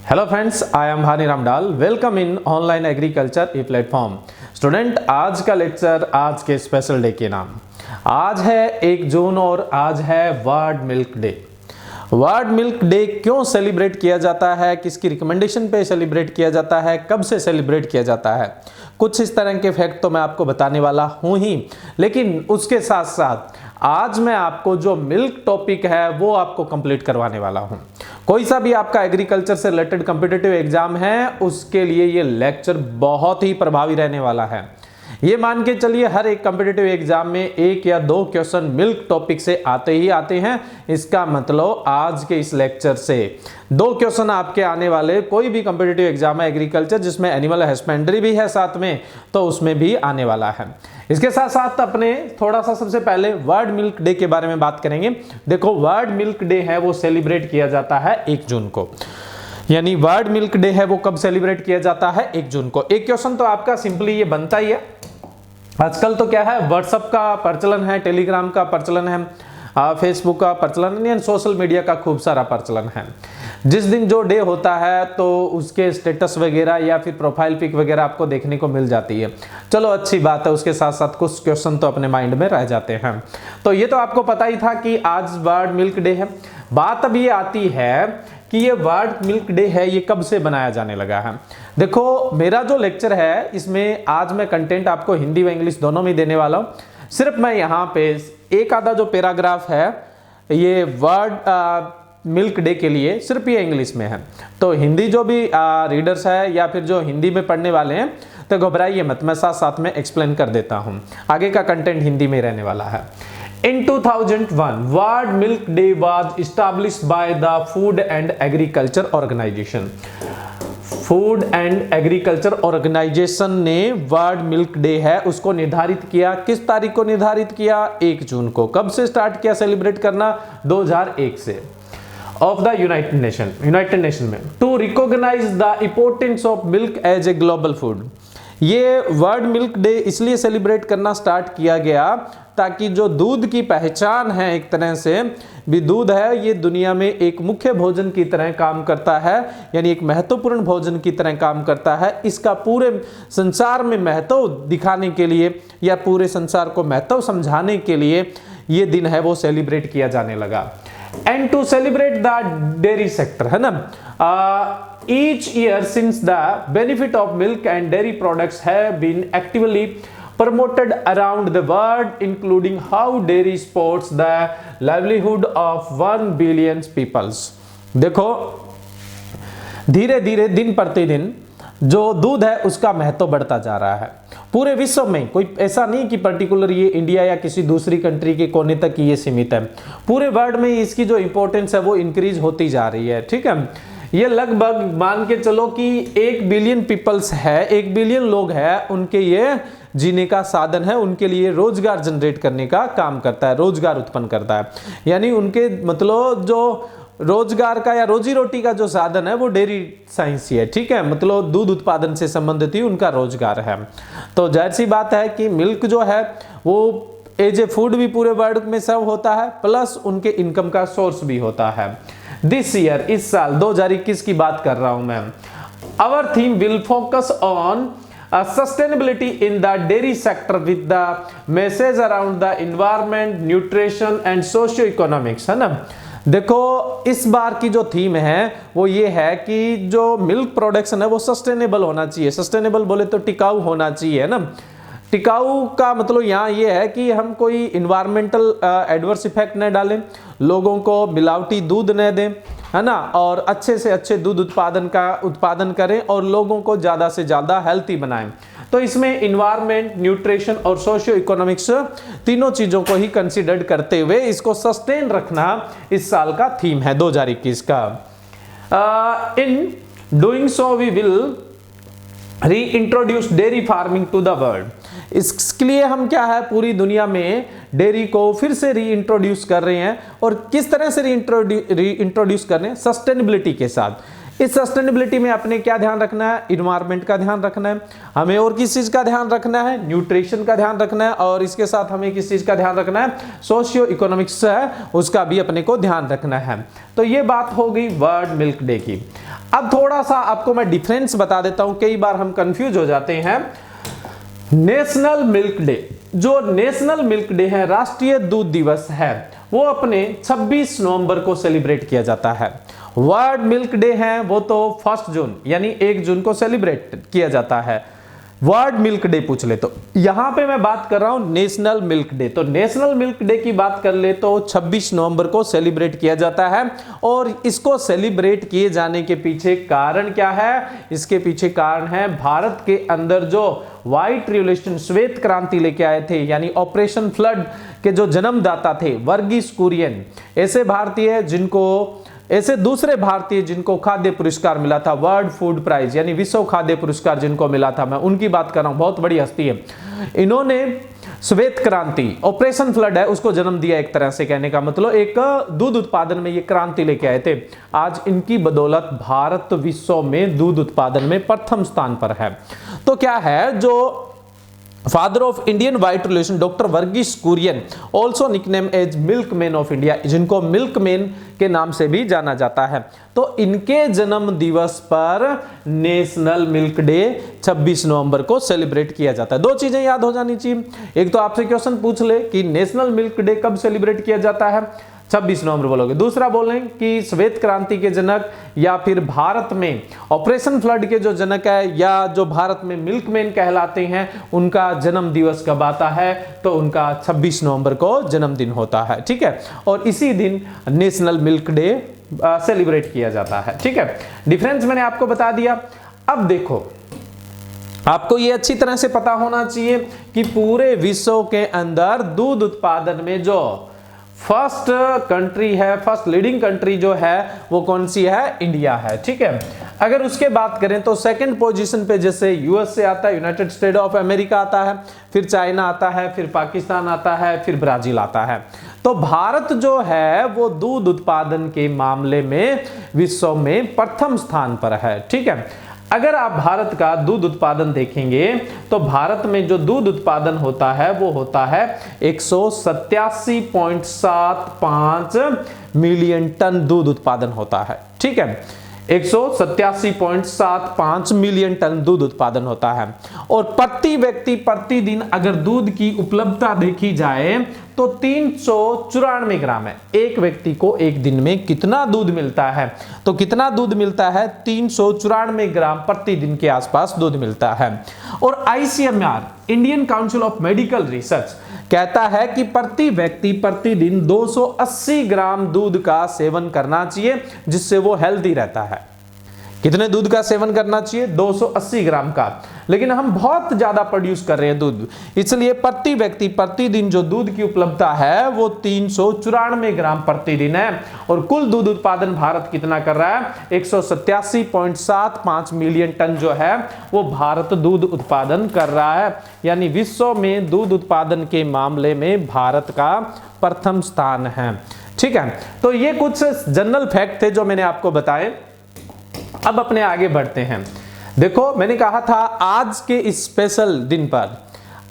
Hello friends, I am Bhani Ramdal. Welcome in online agriculture e platform. Student, आज का lecture आज के स्पेशल डे के नाम। आज है 1 जून और आज है world Milk day. World Milk day क्यों सेलिब्रेट किया जाता है, किसकी रिकमेंडेशन पे सेलिब्रेट किया जाता है, कब से सेलिब्रेट किया जाता है, कुछ इस तरह के फैक्ट तो मैं आपको बताने वाला हूं ही। लेकिन उसके साथ साथ आज मैं आपको जो मिल्क टॉपिक है वो आपको कंप्लीट करवाने वाला हूं। कोई सा भी आपका एग्रीकल्चर से रिलेटेड कॉम्पिटिटिव एग्जाम है उसके लिए ये लेक्चर बहुत ही प्रभावी रहने वाला है। ये मान के चलिए हर एक कॉम्पिटिटिव एग्जाम में 1 या 2 क्वेश्चन मिल्क टॉपिक से आते ही आते हैं। इसका मतलब आज के इस लेक्चर से 2 क्वेश्चन आपके आने वाले, कोई भी कॉम्पिटिटिव एग्जाम है एग्रीकल्चर जिसमें एनिमल हस्बेंड्री भी है साथ में, तो उसमें भी आने वाला है। इसके साथ साथ अपने थोड़ा सा सबसे पहले वर्ल्ड मिल्क डे के बारे में बात करेंगे। देखो, वर्ल्ड मिल्क डे है वो सेलिब्रेट किया जाता है 1 जून को। यानी वर्ल्ड मिल्क डे है वो कब सेलिब्रेट किया जाता है? 1 जून को। एक क्वेश्चन तो आपका सिंपली ये बनता ही है, आजकल तो क्या है, व्हाट्सएप का प्रचलन है, टेलीग्राम का प्रचलन है, फेसबुक का प्रचलन है, सोशल मीडिया का खूब सारा प्रचलन है। जिस दिन जो डे होता है तो उसके स्टेटस वगैरह या फिर प्रोफाइल पिक वगैरह आपको देखने को मिल जाती है। चलो अच्छी बात है, उसके साथ साथ कुछ क्वेश्चन तो अपने माइंड में रह जाते हैं। तो ये तो आपको पता ही था कि आज वर्ल्ड मिल्क डे है। बात अब ये आती है कि ये वर्ल्ड मिल्क डे है ये कब से बनाया जाने लगा है। देखो, मेरा जो लेक्चर है इसमें आज मैं कंटेंट आपको हिंदी व इंग्लिश दोनों में देने वाला हूं। सिर्फ मैं यहाँ पे एक आधा जो पैराग्राफ है ये वर्ल्ड मिल्क डे के लिए सिर्फ ये इंग्लिश में है। तो हिंदी जो भी रीडर्स है या फिर जो हिंदी में पढ़ने वाले हैं तो घबराइए मत, मैं साथ साथ में एक्सप्लेन कर देता हूं। आगे का कंटेंट हिंदी में रहने वाला है। In 2001, World Milk Day was established by the Food and Agriculture Organization. Food and Agriculture Organization ने वर्ल्ड मिल्क डे है उसको निर्धारित किया। किस तारीख को निर्धारित किया? 1 जून को। कब से स्टार्ट किया सेलिब्रेट करना? 2001 से। ऑफ द यूनाइटेड नेशन में to recognise the importance of milk as a global food. ये वर्ल्ड मिल्क डे इसलिए सेलिब्रेट करना स्टार्ट किया गया ताकि जो दूध की पहचान है, एक तरह से भी दूध है ये दुनिया में एक मुख्य भोजन की तरह काम करता है, यानी एक महत्वपूर्ण भोजन की तरह काम करता है। इसका पूरे संसार में महत्व दिखाने के लिए या पूरे संसार को महत्व समझाने के लिए ये दिन है वो सेलिब्रेट किया जाने लगा। And to celebrate the dairy sector, है ना, each year since the benefit of milk and dairy products have been actively promoted around the world, including how dairy supports the livelihood of 1 billion peoples। देखो, धीरे धीरे दिन प्रतिदिन जो दूध है उसका महत्व बढ़ता जा रहा है पूरे विश्व में। कोई ऐसा नहीं कि पर्टिकुलर ये इंडिया या किसी दूसरी कंट्री के कोने तक ये सीमित है, पूरे वर्ल्ड में इसकी जो इंपॉर्टेंस है वो इंक्रीज होती जा रही है। ठीक है, ये लगभग मान के चलो कि 1 बिलियन पीपल्स है, 1 बिलियन लोग हैं, उनके ये जीने का साधन है, उनके लिए रोजगार जनरेट करने का काम करता है, रोजगार उत्पन्न करता है। यानी उनके मतलब जो रोजगार का या रोजी रोटी का जो साधन है वो डेयरी साइंस ही है। ठीक है, मतलब दूध उत्पादन से संबंधित ही उनका रोजगार है। तो जाहिर सी बात है कि मिल्क जो है वो एज ए फूड भी पूरे वर्ल्ड में सर्व होता है, प्लस उनके इनकम का सोर्स भी होता है। दिस ईयर, इस साल 2021 की बात कर रहा हूं मैं, our theme will focus on sustainability in the dairy sector with the message around the environment, nutrition and socio economics, है ना। देखो, इस बार की जो थीम है वो ये है कि जो मिल्क प्रोडक्शन है वो सस्टेनेबल होना चाहिए। सस्टेनेबल बोले तो टिकाऊ होना चाहिए, है ना। टिकाऊ का मतलब यहाँ ये है कि हम कोई इन्वायरमेंटल एडवर्स इफेक्ट न डालें, लोगों को मिलावटी दूध न दें, है ना, और अच्छे से अच्छे दूध उत्पादन करें और लोगों को ज़्यादा से ज़्यादा हेल्थी बनाएं। तो इसमें इन्वायरमेंट, न्यूट्रिशन और सोशियो इकोनॉमिक्स तीनों चीज़ों को ही कंसिडर्ड करते हुए इसको सस्टेन रखना इस साल का थीम है 2021 का। In doing so we will reintroduce dairy farming to the world. इसके लिए हम क्या है, पूरी दुनिया में डेयरी को फिर से री इंट्रोड्यूस कर रहे हैं। और किस तरह से री इंट्रोड्यूस कर रहे हैं? सस्टेनेबिलिटी के साथ। इस सस्टेनेबिलिटी में अपने क्या ध्यान रखना है? इन्वायरमेंट का ध्यान रखना है हमें, और किस चीज का ध्यान रखना है? न्यूट्रिशन का ध्यान रखना है, और इसके साथ हमें किस चीज का ध्यान रखना है? सोशियो इकोनॉमिक्स है उसका भी अपने को ध्यान रखना है। तो ये बात हो गई वर्ल्ड मिल्क डे की। अब थोड़ा सा आपको मैं डिफरेंस बता देता हूं, कई बार हम कंफ्यूज हो जाते हैं। नेशनल मिल्क डे, जो नेशनल मिल्क डे है, राष्ट्रीय दूध दिवस है, वो अपने 26 नवंबर को सेलिब्रेट किया जाता है। वर्ल्ड मिल्क डे है वो तो 1 जून यानी 1 जून को सेलिब्रेट किया जाता है। वर्ल्ड मिल्क डे पूछ ले तो यहां पे मैं बात कर रहा हूं नेशनल मिल्क डे। तो नेशनल मिल्क डे की बात कर ले तो 26 नवंबर को सेलिब्रेट किया जाता है। और इसको सेलिब्रेट किए जाने के पीछे कारण क्या है? इसके पीछे कारण है भारत के अंदर जो व्हाइट रिवॉल्यूशन, श्वेत क्रांति लेके आए थे, यानी ऑपरेशन फ्लड के जो जन्मदाता थे वर्गीस कुरियन, ऐसे दूसरे भारतीय जिनको खाद्य पुरस्कार मिला था, वर्ल्ड फूड प्राइज यानी विश्व खाद्य पुरस्कार जिनको मिला था, मैं उनकी बात कर रहा हूं, बहुत बड़ी हस्ती है। इन्होंने श्वेत क्रांति, ऑपरेशन फ्लड है उसको जन्म दिया, एक तरह से कहने का मतलब एक दूध उत्पादन में ये क्रांति लेके आए थे। आज इनकी बदौलत भारत विश्व में दूध उत्पादन में प्रथम स्थान पर है। तो क्या है, जो father of Indian white revolution doctor Varghese Kurien, also nickname as milkman of India, जिनको मिल्कमैन के नाम से भी जाना जाता है, तो इनके जन्म दिवस पर नेशनल मिल्क डे 26 नवंबर को सेलिब्रेट किया जाता है। दो चीजें याद हो जानी चाहिए, एक तो आपसे क्वेश्चन पूछ ले कि नेशनल मिल्क डे कब सेलिब्रेट किया जाता है, 26 नवंबर बोलोगे। दूसरा बोलें कि श्वेत क्रांति के जनक या फिर भारत में ऑपरेशन फ्लड के जो जनक है या जो भारत में मिल्कमैन कहलाते हैं, उनका जन्म दिवस कब आता है, तो उनका 26 नवंबर को जन्मदिन होता है। ठीक है, और इसी दिन नेशनल मिल्क डे सेलिब्रेट किया जाता है। ठीक है, डिफरेंस मैंने आपको बता दिया। अब देखो, आपको यह अच्छी तरह से पता होना चाहिए कि पूरे विश्व के अंदर दूध उत्पादन में जो फर्स्ट कंट्री है, फर्स्ट लीडिंग कंट्री जो है वो कौन सी है? इंडिया है। ठीक है, अगर उसके बात करें तो सेकंड पोजीशन पे जैसे यूएसए आता है, यूनाइटेड स्टेट ऑफ अमेरिका आता है, फिर चाइना आता है, फिर पाकिस्तान आता है, फिर ब्राजील आता है। तो भारत जो है वो दूध उत्पादन के मामले में विश्व में प्रथम स्थान पर है। ठीक है, अगर आप भारत का दूध उत्पादन देखेंगे तो भारत में जो दूध उत्पादन होता है वो होता है 187.75 मिलियन टन दूध उत्पादन होता है। ठीक है, 187.75 मिलियन टन दूध उत्पादन होता है। और प्रति व्यक्ति प्रतिदिन अगर दूध की उपलब्धता देखी जाए तो 394 ग्राम है। एक व्यक्ति को एक दिन में कितना दूध मिलता है? तो कितना दूध मिलता है? 394 ग्राम प्रतिदिन के आसपास दूध मिलता है। और ICMR, Indian council of medical research, कहता है कि प्रति व्यक्ति प्रतिदिन 280 ग्राम दूध का सेवन करना चाहिए, जिससे वो हेल्दी रहता है। कितने दूध का सेवन करना चाहिए? 280 ग्राम का। लेकिन हम बहुत ज्यादा प्रोड्यूस कर रहे हैं दूध, इसलिए प्रति व्यक्ति प्रतिदिन जो दूध की उपलब्धता है वो 394 ग्राम प्रतिदिन है। और कुल दूध उत्पादन भारत कितना कर रहा है? 187.75 मिलियन टन जो है वो भारत दूध उत्पादन कर रहा है। यानी विश्व में दूध उत्पादन के मामले में भारत का प्रथम स्थान है। ठीक है, तो ये कुछ जनरल फैक्ट थे जो मैंने आपको बताए। अब अपने आगे बढ़ते हैं। देखो, मैंने कहा था आज के इस स्पेशल दिन पर,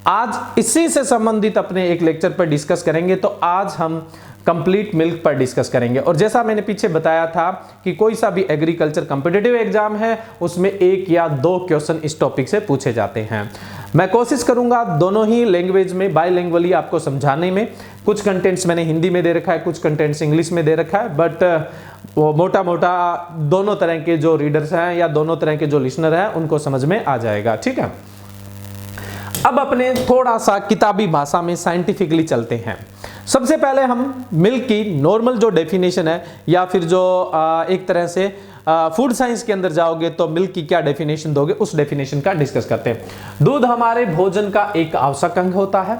आज इसी से संबंधित अपने एक लेक्चर पर डिस्कस करेंगे। तो आज हम कंप्लीट मिल्क पर डिस्कस करेंगे। और जैसा मैंने पीछे बताया था कि कोई सा भी एग्रीकल्चर कॉम्पिटिटिव एग्जाम है उसमें 1 या 2 क्वेश्चन इस टॉपिक से पूछे जाते हैं। मैं कोशिश करूंगा दोनों ही लैंग्वेज में बाइलिंगुअली आपको समझाने में। कुछ कंटेंट्स मैंने हिंदी में दे रखा है, कुछ कंटेंट्स इंग्लिश में दे रखा है, बट वो मोटा मोटा दोनों तरह के जो रीडर्स हैं या दोनों तरह के जो लिसनर हैं उनको समझ में आ जाएगा। ठीक है, अब अपने थोड़ा सा किताबी भाषा में साइंटिफिकली चलते हैं। सबसे पहले हम मिल्क की नॉर्मल जो डेफिनेशन है, या फिर जो एक तरह से फूड साइंस के अंदर जाओगे तो मिल्क की क्या डेफिनेशन दोगे, उस डेफिनेशन का डिस्कस करते हैं। दूध हमारे भोजन का एक आवश्यक अंग होता है।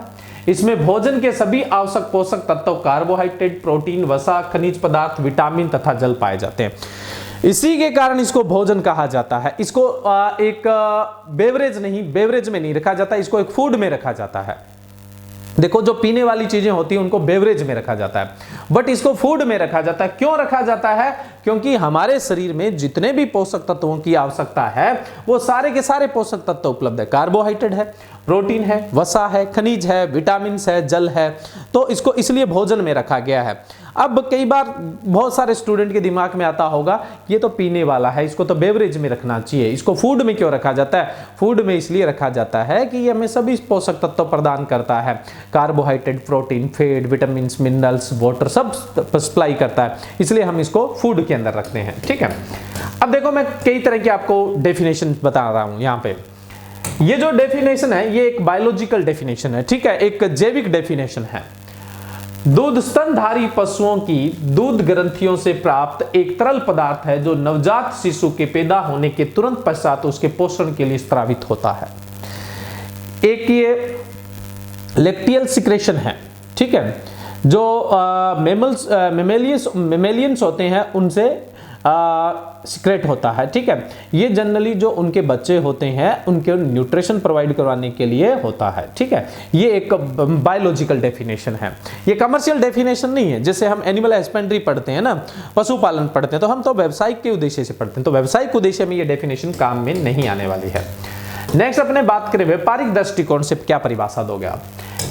इसमें भोजन के सभी आवश्यक पोषक तत्व, कार्बोहाइड्रेट, प्रोटीन, वसा, खनिज पदार्थ, विटामिन तथा जल पाए जाते हैं। इसी के कारण इसको भोजन कहा जाता है। इसको एक बेवरेज में नहीं रखा जाता, इसको एक फूड में रखा जाता है। देखो, जो पीने वाली चीजें होती हैं उनको बेवरेज में रखा जाता है, बट इसको फूड में रखा जाता है। क्यों रखा जाता है? क्योंकि हमारे शरीर में जितने भी पोषक तत्वों की आवश्यकता है वो सारे के सारे पोषक तत्व उपलब्ध है। कार्बोहाइड्रेट है, प्रोटीन है, वसा है, खनिज है, विटामिन है, जल है, तो इसको इसलिए भोजन में रखा गया है। अब कई बार बहुत सारे स्टूडेंट के दिमाग में आता होगा ये तो पीने वाला है, इसको तो बेवरेज में रखना चाहिए, इसको फूड में क्यों रखा जाता है? फूड में इसलिए रखा जाता है कि ये हमें सभी पोषक तत्व प्रदान करता है, carbohydrate, protein, fat, vitamin, minerals, water सब सप्लाई करता है, इसलिए हम इसको फूड के अंदर रखते हैं। ठीक है, अब देखो मैं कई तरह की आपको डेफिनेशन बता रहा हूं यहाँ पे। ये जो डेफिनेशन है ये एक बायोलॉजिकल डेफिनेशन है, ठीक है, एक जैविक डेफिनेशन है। दूध स्तनधारी पशुओं की दूध ग्रंथियों से प्राप्त एक तरल पदार्थ है जो नवजात शिशु के पैदा होने के तुरंत पश्चात उसके पोषण के लिए स्रावित होता है। एक ये लैक्टियल सिक्रेशन है, ठीक है, जो मेमेलियंस होते हैं उनसे सिक्रेट होता है। ठीक है, ये जनरली जो उनके बच्चे होते हैं उनके न्यूट्रिशन प्रोवाइड करवाने के लिए होता है। ठीक है, ये एक बायोलॉजिकल डेफिनेशन है, ये कमर्शियल डेफिनेशन नहीं है। जैसे हम एनिमल हस्बेंड्री पढ़ते हैं ना, पशुपालन पढ़ते हैं, तो हम तो व्यवसायिक के उद्देश्य से पढ़ते हैं, तो व्यावसायिक उद्देश्य में ये डेफिनेशन काम में नहीं आने वाली है। नेक्स्ट अपने बात करें व्यापारिक दृष्टिकोण से क्या परिभाषा दोगे आप?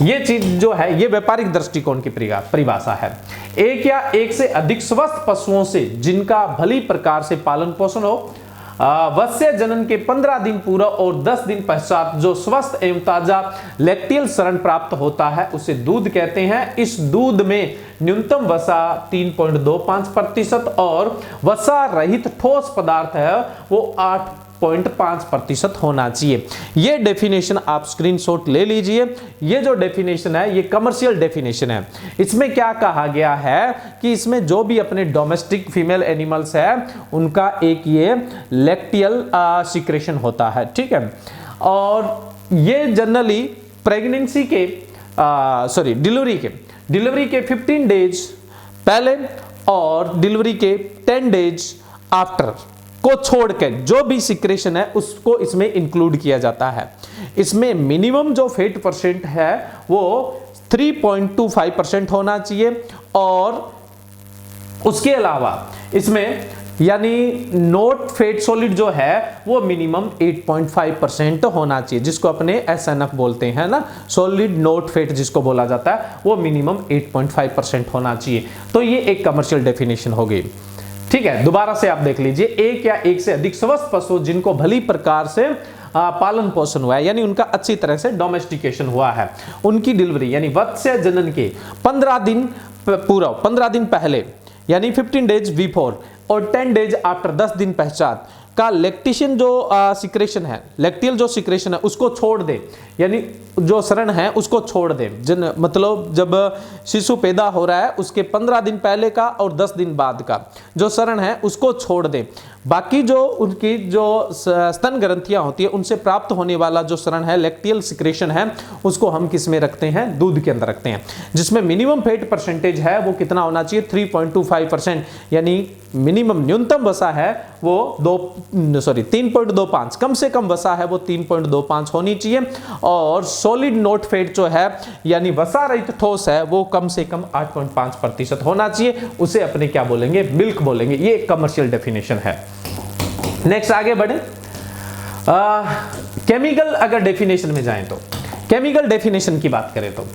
ये चीज जो है ये व्यापारिक दृष्टिकोण की परिभाषा है। एक या एक से अधिक स्वस्थ पशुओं से जिनका भली प्रकार से पालन पोषण हो, वत्स्य जनन के 15 दिन पूर्व और 10 दिन पश्चात जो स्वस्थ एवं ताजा लैक्टियल शरण प्राप्त होता है उसे दूध कहते हैं। इस दूध में न्यूनतम वसा 3.25% और वसा रहित ठोस पदार्थ है वो 8.5% होना चाहिए। ये डेफिनेशन आप स्क्रीनशॉट ले लीजिए। ये जो डेफिनेशन है ये कमर्शियल डेफिनेशन है। इसमें क्या कहा गया है कि इसमें जो भी अपने डोमेस्टिक फीमेल एनिमल्स है उनका एक ये लैक्टियल सिक्रेशन होता है। ठीक है, और ये जनरली प्रेगनेंसी के डिलीवरी के 15 डेज पहले और डिलीवरी के 10 डेज आफ्टर को छोड़कर जो भी सिक्रेशन है उसको इसमें इंक्लूड किया जाता है। इसमें मिनिमम जो फैट परसेंट है वो 3.25% होना चाहिए और उसके अलावा इसमें यानी नॉट फैट सॉलिड जो है वो मिनिमम 8.5% होना चाहिए, जिसको अपने SNF बोलते हैं ना, सॉलिड नॉट फैट जिसको बोला जाता है, वो मिनिमम 8.5% होना चाहिए। तो ये एक कमर्शियल डेफिनेशन हो गई। ठीक है, दोबारा से आप देख लीजिए, एक या एक से अधिक स्वस्थ पशु जिनको भली प्रकार से पालन पोषण हुआ है यानी उनका अच्छी तरह से डोमेस्टिकेशन हुआ है, उनकी डिलीवरी यानी वत्स्य जनन के 15 दिन पूर्व, 15 दिन पहले यानी 15 डेज बिफोर और 10 डेज आफ्टर 10 दिन पश्चात का लैक्टेशन जो सिक्रेशन है, लैक्टियल जो सिक्रेशन है उसको छोड़ दे, यानी जो शरण है उसको छोड़ दे। मतलब जब शिशु पैदा हो रहा है उसके 15 दिन पहले का और 10 दिन बाद का जो शरण है उसको छोड़ दे। बाकी जो उनकी जो स्तन ग्रंथियां होती है उनसे प्राप्त होने वाला जो शरण है लैक्टियल सिक्रेशन है उसको हम किस में रखते हैं? दूध के अंदर रखते हैं, जिसमें मिनिमम फैट परसेंटेज है वो कितना होना चाहिए? 3.25%, यानी मिनिमम न्यूनतम वसा है वो 3.25, कम से कम वसा है वो 3.25 होनी चाहिए और सॉलिड नॉट फैट जो है यानी वसा रहित ठोस है वो कम से कम 8.5% होना चाहिए। उसे अपने क्या बोलेंगे? मिल्क बोलेंगे। ये एक कमर्शियल डेफिनेशन है। नेक्स्ट आगे बढ़े, केमिकल अगर डेफिनेशन में जाएं तो केमिकल डेफिनेशन की बात करें तो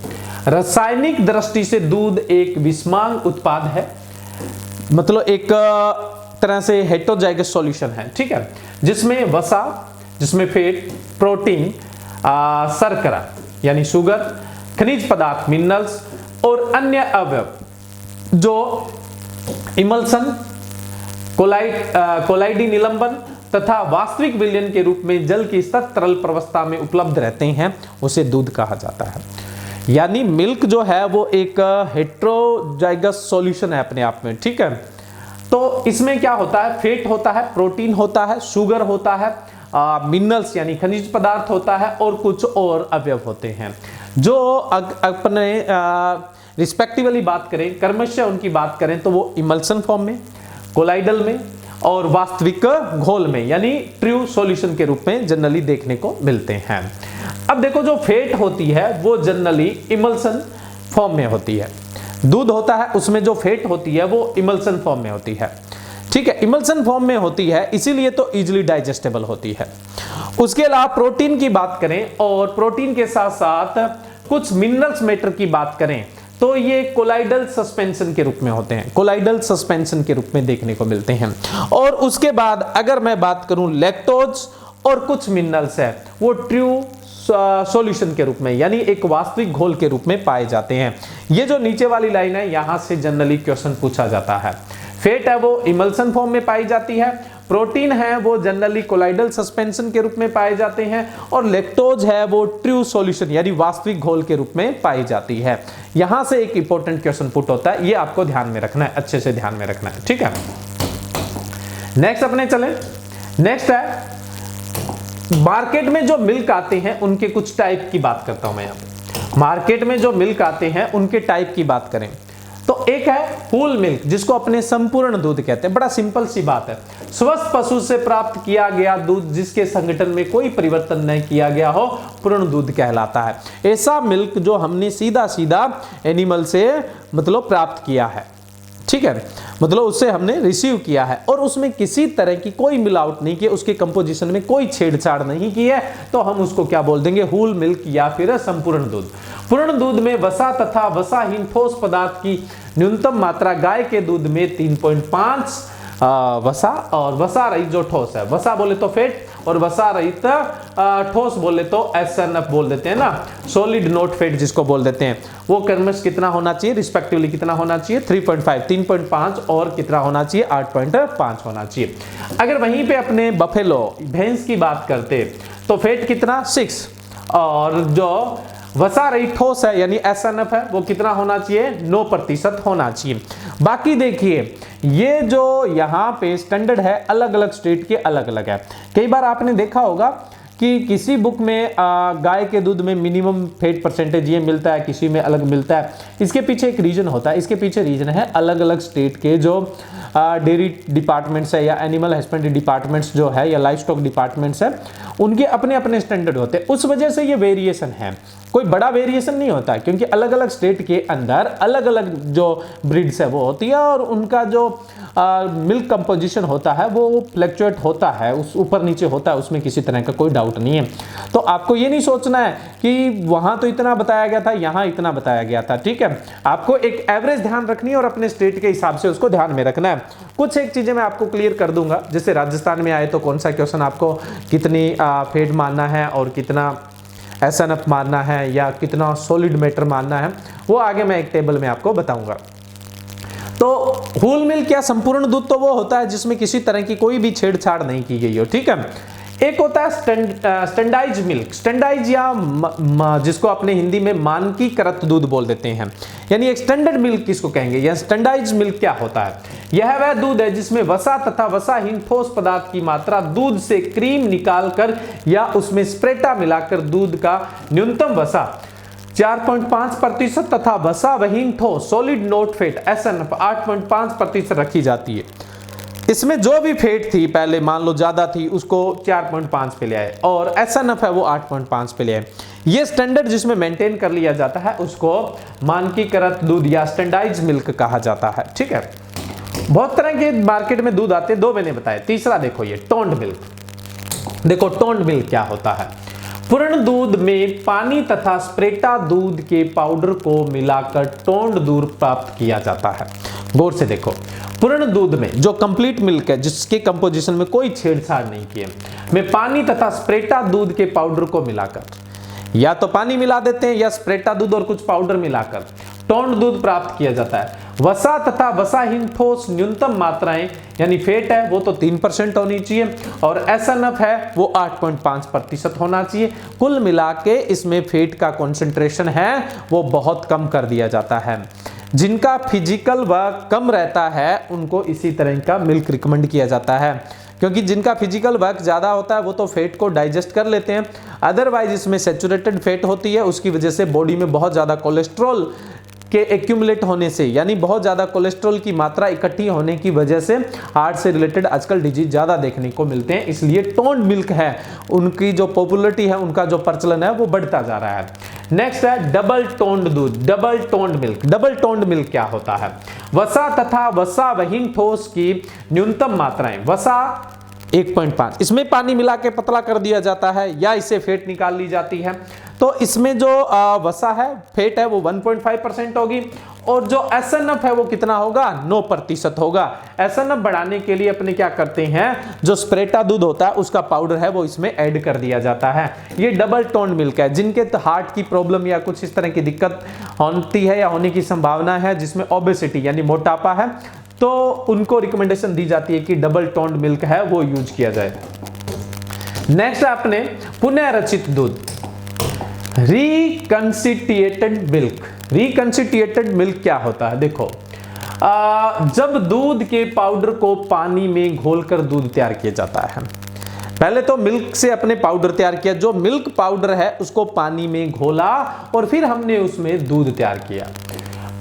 रासायनिक दृष्टि से दूध एक विषमांग उत्पाद है, मतलब एक तरह से हेटेरोजाइगस सॉल्यूशन है। ठीक है, जिसमें वसा, जिसमें फैट, प्रोटीन, शर्करा यानी शुगर, खनिज पदार्थ मिनरल्स और अन्य अवयव जो इमल्सन, कोलाइडी निलंबन तथा वास्तविक विलयन के रूप में जल की सख्त तरल प्रवस्था में उपलब्ध रहते हैं उसे दूध कहा जाता है। यानी मिल्क जो है वो एक हेटेरोजाइगस सॉल्यूशन है अपने आप में। ठीक है, तो इसमें क्या होता है? फैट होता है, प्रोटीन होता है, शुगर होता है, मिनरल्स यानी खनिज पदार्थ होता है और कुछ और अवयव होते हैं। जो अपने रिस्पेक्टिवली बात करें, क्रमशः उनकी बात करें तो वो इमल्सन फॉर्म में, कोलाइडल में और वास्तविक घोल में यानी ट्रू सॉल्यूशन के रूप में जनरली देखने को मिलते हैं। अब देखो, जो फैट होती है वो जनरली इमल्सन फॉर्म में होती है। दूध होता है उसमें जो फैट होती है वो इमल्सन फॉर्म में होती है। ठीक है, इमल्सन फॉर्म में होती है, इसीलिए तो इजीली डाइजेस्टेबल होती है। उसके अलावा प्रोटीन की बात करें और प्रोटीन के साथ साथ कुछ मिनरल्स मैटर की बात करें तो ये कोलाइडल सस्पेंशन के रूप में होते हैं, कोलाइडल सस्पेंशन के रूप में देखने को मिलते हैं। और उसके बाद अगर मैं बात करूं लैक्टोज और कुछ मिनरल्स है वो ट्रू सॉल्यूशन के रूप में यानी एक वास्तविक घोल के रूप में पाए जाते हैं। ये जो नीचे वाली लाइन है यहां से जनरली क्वेश्चन पूछा जाता है। फैट है वो इमल्सन फॉर्म में पाई जाती है, प्रोटीन है वो जनरली कोलाइडल सस्पेंशन के रूप में पाए जाते हैं और लैक्टोज है वो ट्रू सॉल्यूशन यानी वास्तविक घोल के रूप में पाई जाती है। यहां से एक इंपॉर्टेंट क्वेश्चन पुट होता है, ये आपको ध्यान में रखना है, अच्छे से ध्यान में रखना है, ठीक है। नेक्स्ट अपने चलें, नेक्स्ट है मार्केट में जो मिल्क आते हैं उनके कुछ टाइप की बात करता हूं मैं यहां पे। मार्केट में जो मिल्क आते हैं उनके टाइप की बात करें तो एक है होल मिल्क जिसको अपने संपूर्ण दूध कहते हैं। बड़ा सिंपल सी बात है, स्वस्थ पशु से प्राप्त किया गया दूध जिसके संगठन में कोई परिवर्तन नहीं किया गया हो पूर्ण दूध कहलाता है। ऐसा मिल्क जो हमने सीधा सीधा एनिमल से मतलब प्राप्त किया है, ठीक है, मतलब उससे हमने रिसीव किया है और उसमें किसी तरह की कोई मिलावट नहीं की, उसके कंपोजिशन में कोई छेड़छाड़ नहीं की है, तो हम उसको क्या बोल देंगे, होल मिल्क या फिर संपूर्ण दूध। पूर्ण दूध में वसा तथा वसाहीन ठोस पदार्थ की न्यूनतम मात्रा गाय के दूध में 3.5 वसा और वसा रहित जो ठोस है, वसा बोले तो फैट और वसा रहित ठोस बोले तो SNF बोल देते हैं ना, सॉलिड नॉट फैट जिसको बोल देते हैं, वो क्रमश कितना होना चाहिए, रिस्पेक्टिवली कितना होना चाहिए 3.5, 3.5 और कितना होना चाहिए 8.5 होना चाहिए। अगर वहीं पे अपने बफेलो भैंस की बात करते तो फैट कितना 6 और जो वसा रहित ठोस है यानी SNF है वो कितना होना चाहिए 9% होना चाहिए। बाकी देखिए ये जो यहाँ पे स्टैंडर्ड है अलग अलग स्टेट के अलग अलग है। कई बार आपने देखा होगा कि किसी बुक में गाय के दूध में मिनिमम फैट परसेंटेज ये मिलता है, किसी में अलग मिलता है। इसके पीछे एक रीजन होता है, इसके पीछे रीजन है अलग अलग स्टेट के जो डेयरी डिपार्टमेंट्स है या एनिमल हस्बेंड्री डिपार्टमेंट्स जो है या लाइफ स्टॉक डिपार्टमेंट्स है, उनके अपने अपने स्टैंडर्ड होते हैं, उस वजह से ये वेरिएशन है। कोई बड़ा वेरिएशन नहीं होता क्योंकि अलग अलग स्टेट के अंदर अलग अलग जो ब्रीड्स है वो होती है और उनका जो मिल्क कंपोजिशन होता है वो फ्लक्चुएट होता है, उस ऊपर नीचे होता है, उसमें किसी तरह का कोई डाउट नहीं है। तो आपको ये नहीं सोचना है कि वहां तो इतना बताया गया था यहाँ इतना बताया गया था, ठीक है। आपको एक एवरेज ध्यान रखनी है और अपने स्टेट के हिसाब से उसको ध्यान में रखना है। कुछ एक चीजें मैं आपको क्लियर कर दूंगा, जैसे राजस्थान में आए तो कौन सा क्वेश्चन आपको कितनी फैट मानना है और कितना SNF मानना है या कितना सॉलिड मैटर मानना है, वो आगे मैं एक टेबल में आपको बताऊंगा। तो होल मिल्क या संपूर्ण दूध तो वो होता है जिसमें किसी तरह की कोई भी छेड़छाड़ नहीं की गई हो, ठीक है। एक होता है स्टैंडाइज मिल्क, स्टैंडाइज या जिसको अपने हिंदी में मानकीकृत दूध बोल देते हैं, यानी एक स्टैंडर्ड मिल्क किसको कहेंगे। यह स्टैंडाइज मिल्क क्या होता है, यह वह दूध है जिसमें वसा तथा वसाहीन ठोस पदार्थ की मात्रा दूध से क्रीम निकालकर या उसमें स्प्रेटा मिलाकर दूध का न्यूनतम वसा 4.5% तथा वसा वहीन ठोस सॉलिड नोट फैट SNF 8.5% रखी जाती है। इसमें जो भी फैट थी पहले मान लो ज्यादा थी उसको 4.5 पे ले आए और SNF है वो 8.5 पे ले आए। ये स्टैंडर्ड जिसमें मेंटेन कर लिया जाता है उसको मानकीकृत दूध या स्टैंडाइज मिल्क कहा जाता है, ठीक है। बहुत तरह के मार्केट में दूध आते हैं, दो मैंने बताए। तीसरा देखो ये टोन्ड मिल्क। देखो टोन्ड मिल्क क्या होता है, पूर्ण दूध में पानी तथा स्प्रेटा दूध के पाउडर को मिलाकर टोन्ड दूध प्राप्त किया जाता है। गौर से देखो, पूर्ण दूध में जो कंप्लीट मिल्क है जिसके कंपोजिशन में कोई छेड़छाड़ नहीं किए में पानी तथा स्प्रेटा दूध के पाउडर को मिलाकर या तो पानी मिला देते हैं या स्प्रेटा दूध और कुछ पाउडर मिलाकर टोन्ड दूध प्राप्त किया जाता है। वसा तथा वसाहीन ठोस न्यूनतम मात्राएं यानी फैट है वो तो 3% होनी चाहिए और SNF है वो 8.5% होना चाहिए। कुल मिला के इसमें फैट का कॉन्सेंट्रेशन है वो बहुत कम कर दिया जाता है। जिनका फिजिकल वर्क कम रहता है उनको इसी तरह का मिल्क रिकमेंड किया जाता है, क्योंकि जिनका फिजिकल वर्क ज़्यादा होता है वो तो फैट को डाइजेस्ट कर लेते हैं, अदरवाइज इसमें सैचुरेटेड फैट होती है, उसकी वजह से बॉडी में बहुत ज़्यादा कोलेस्ट्रॉल के एक्यूमुलेट होने से, यानी बहुत ज़्यादा कोलेस्ट्रॉल की मात्रा इकट्ठी होने की वजह से हार्ट से रिलेटेड आजकल डिजीज ज़्यादा देखने को मिलते हैं। इसलिए टोन्ड मिल्क है, उनकी जो पॉपुलरिटी है, उनका जो प्रचलन है वो बढ़ता जा रहा है। नेक्स्ट है डबल टोन्ड दूध, double toned milk. Double toned milk क्या होता है? वसा तथा वसा विहीन ठोस की न्यूनतम मात्राएं, वसा 1.5, इसमें पानी मिला के पतला कर दिया जाता है या इससे फेट निकाल ली जाती है। तो इसमें जो वसा है, फेट है, वो 1.5% होगी और जो एसएनएफ है वो कितना होगा? 9% होगा। एसएनएफ बढ़ाने के लिए अपने क्या करते हैं, जो स्प्रेटा दूध होता है उसका पाउडर है वो इसमें ऐड कर दिया जाता है। ये डबल टोन मिल्क है। जिनके हार्ट की प्रॉब्लम या कुछ इस तरह की दिक्कत होती है या होने की संभावना है, जिसमें ओबेसिटी यानी मोटापा है, तो उनको रिकमेंडेशन दी जाती है कि डबल टोन्ड मिल्क है वो यूज किया जाए। नेक्स्ट है अपने पुनः रचित दूध, रिकंसिटिएटेड मिल्क। रिकंसिटिएटेड मिल्क क्या होता है? देखो, जब दूध के पाउडर को पानी में घोलकर दूध तैयार किया जाता है, पहले तो मिल्क से अपने पाउडर तैयार किया, जो मिल्क पाउडर है उसको पानी में घोला और फिर हमने उसमें दूध तैयार किया।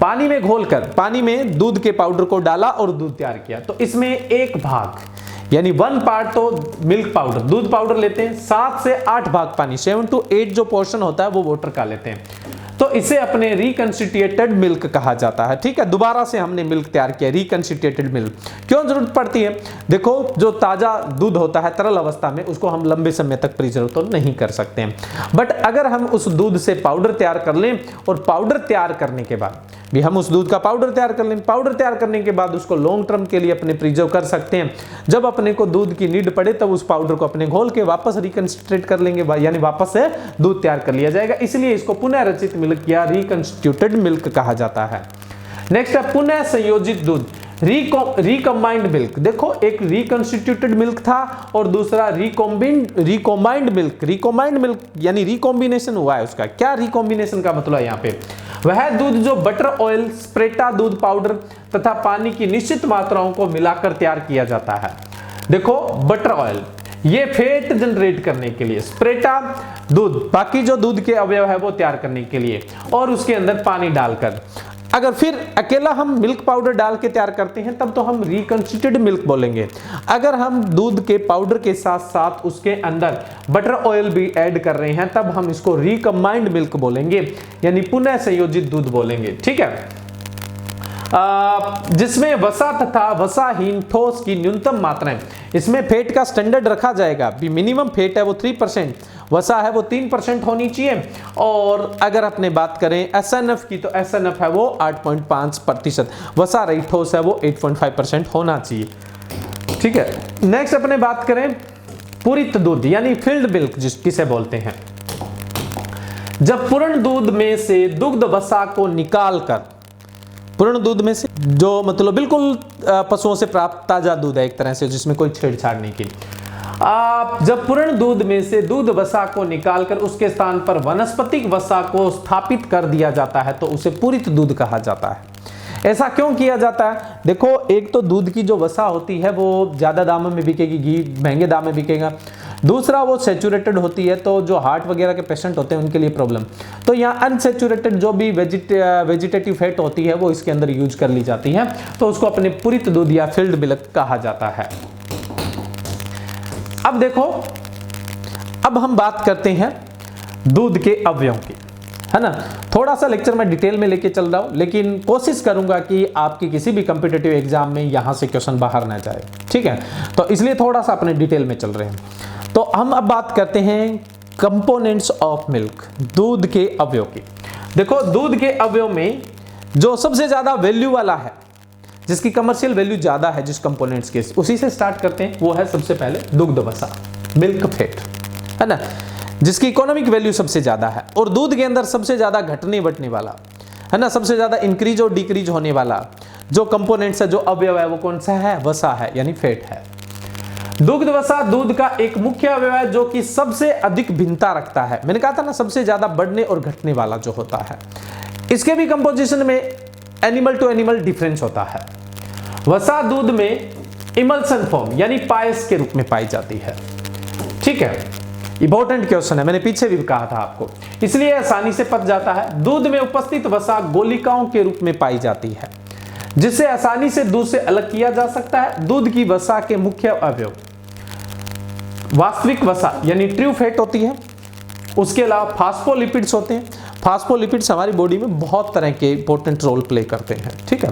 पानी में घोलकर पानी में दूध के पाउडर को डाला और दूध तैयार किया। तो इसमें एक भाग यानी 1 पार्ट तो मिल्क पाउडर, दूध पाउडर लेते हैं, 7 से 8 भाग पानी, 7 to 8 जो पोर्शन होता है वो वाटर का लेते हैं। तो इसे अपने रिकंसिटिएटेड मिल्क कहा जाता है। ठीक है, दोबारा से हमने मिल्क तैयार किया, रिकंसिटिएटेड मिल्क। क्यों जरूरत पड़ती है? देखो, जो ताजा दूध होता है तरल अवस्था में, उसको हम लंबे समय तक प्रिजर्व तो नहीं कर सकते हैं, बट अगर हम उस दूध से पाउडर तैयार कर लें और पाउडर तैयार करने के बाद भी हम उस दूध का पाउडर तैयार कर लें, पाउडर तैयार करने के बाद उसको लॉन्ग टर्म के लिए अपने प्रिजर्व कर सकते हैं। जब अपने को दूध की नीड पड़े तब उस पाउडर को अपने घोल के वापस रिकंसिस्ट्रेट कर लेंगे, यानी वापस से दूध तैयार कर लिया जाएगा। इसलिए इसको पुनः रचित मिल्क या रिकंस्टिट्यूटेड मिल्क कहा जाता है। नेक्स्ट है पुनः संयोजित दूध, रिकम्बाइंड मिल्क। देखो, एक रिकंस्टिट्यूटेड मिल्क था और दूसरा रिकॉम्बाइंड मिल्क। रिकॉम्बाइंड मिल्क यानी रिकॉम्बिनेशन हुआ है उसका। क्या रिकॉम्बिनेशन का मतलब है यहाँ पे? वह दूध जो बटर ऑयल, स्प्रेटा दूध पाउडर तथा पानी की निश्चित मात्राओं को मिलाकर तैयार किया जाता है। देखो, बटर ऑयल ये फैट जनरेट करने के लिए, स्प्रेटा दूध बाकी जो दूध के अवयव है वो तैयार करने के लिए, और उसके अंदर पानी डालकर। अगर फिर अकेला हम मिल्क पाउडर डाल के तैयार करते हैं तब तो हम रिकंस्टिट्यूटेड मिल्क बोलेंगे। अगर हम दूध के पाउडर के साथ साथ उसके अंदर बटर ऑयल भी ऐड कर रहे हैं तब हम इसको रिकम्बाइंड मिल्क बोलेंगे, यानी पुनः संयोजित दूध बोलेंगे। ठीक है, जिसमें वसा तथा वसाहीन ठोस की न्यूनतम मात्राएं, इसमें फैट का स्टैंडर्ड रखा जाएगा। मिनिमम फैट है वो 3%, वसा है वो 3% होनी चाहिए, और अगर अपने बात करें एसएनएफ की तो एसएनएफ है वो 8.5%, वसा रही ठोस है वो 8.5% होना चाहिए। ठीक है, नेक्स्ट अपने बात करें पूरित दूध यानी फिल्ड मिल्क किसे बोलते हैं? जब पूर्ण दूध में से दुग्ध वसा को निकालकर, पूर्ण दूध में से जो मतलब बिल्कुल पशुओं से प्राप्त ताजा दूध है एक तरह से, जिसमें कोई छेड़छाड़ नहीं की, जब पूर्ण दूध में से दूध वसा को निकालकर उसके स्थान पर वनस्पतिक वसा को स्थापित कर दिया जाता है तो उसे पूरित दूध कहा जाता है। ऐसा क्यों किया जाता है? देखो, एक तो दूध की जो वसा होती है वो ज्यादा दामों में बिकेगी, घी महंगे दाम में बिकेगा। दूसरा, वो सेचुरेटेड होती है तो जो हार्ट वगैरह के पेशेंट होते हैं उनके लिए प्रॉब्लम। तो यहाँ अनसेचुरेटेड जो भी वेजिटेटिव फैट होती है वो इसके अंदर यूज कर ली जाती है, तो उसको अपने पूरित दूध या फिल्ड मिल्क कहा जाता है। अब देखो, अब हम बात करते हैं दूध के अवयवों की, है ना। थोड़ा सा लेक्चर में डिटेल में लेके चल रहा हूं, लेकिन कोशिश करूंगा कि आपकी किसी भी कॉम्पिटिटिव एग्जाम में यहां से क्वेश्चन बाहर ना जाए। ठीक है, तो इसलिए थोड़ा सा अपने डिटेल में चल रहे हैं। तो हम अब बात करते हैं कंपोनेंट्स ऑफ मिल्क, दूध के अवयव की। देखो, दूध के अवयव में जो सबसे ज्यादा वैल्यू वाला है, जिसकी कमर्शियल वैल्यू ज्यादा है, जिस कंपोनेंट्स के, उसी से स्टार्ट करते हैं। वो है सबसे पहले दुग्ध वसा, मिल्क फैट, है ना, जिसकी इकोनॉमिक वैल्यू सबसे ज्यादा है, और दूध के अंदर सबसे ज्यादा घटने बटने वाला, है ना, सबसे ज्यादा इंक्रीज और डिक्रीज होने वाला जो कंपोनेंट्स है, जो अवयव है, वो कौन सा है? वसा है, यानी फैट है। दुग्ध वसा दूध का एक मुख्य अवयव है जो कि सबसे अधिक भिन्नता रखता है। मैंने कहा था ना, सबसे ज्यादा बढ़ने और घटने वाला जो होता है। इसके भी कंपोजिशन में एनिमल टू एनिमल डिफरेंस होता है। वसा दूध में इमल्सन फॉर्म यानी पायस के रूप में पाई जाती है। ठीक है, इंपॉर्टेंट क्वेश्चन है, मैंने पीछे भी कहा था आपको। इसलिए आसानी से पच जाता है। दूध में उपस्थित वसा गोलिकाओं के रूप में पाई जाती है, जिसे आसानी से दूध से अलग किया जा सकता है। दूध की वसा के मुख्य अवयव वास्तविक वसा यानी ट्रू फैट होती है, उसके अलावा फास्फोलिपिड्स होते हैं। फास्फोलिपिड्स हमारी बॉडी में बहुत तरह के इंपॉर्टेंट रोल प्ले करते हैं, ठीक है।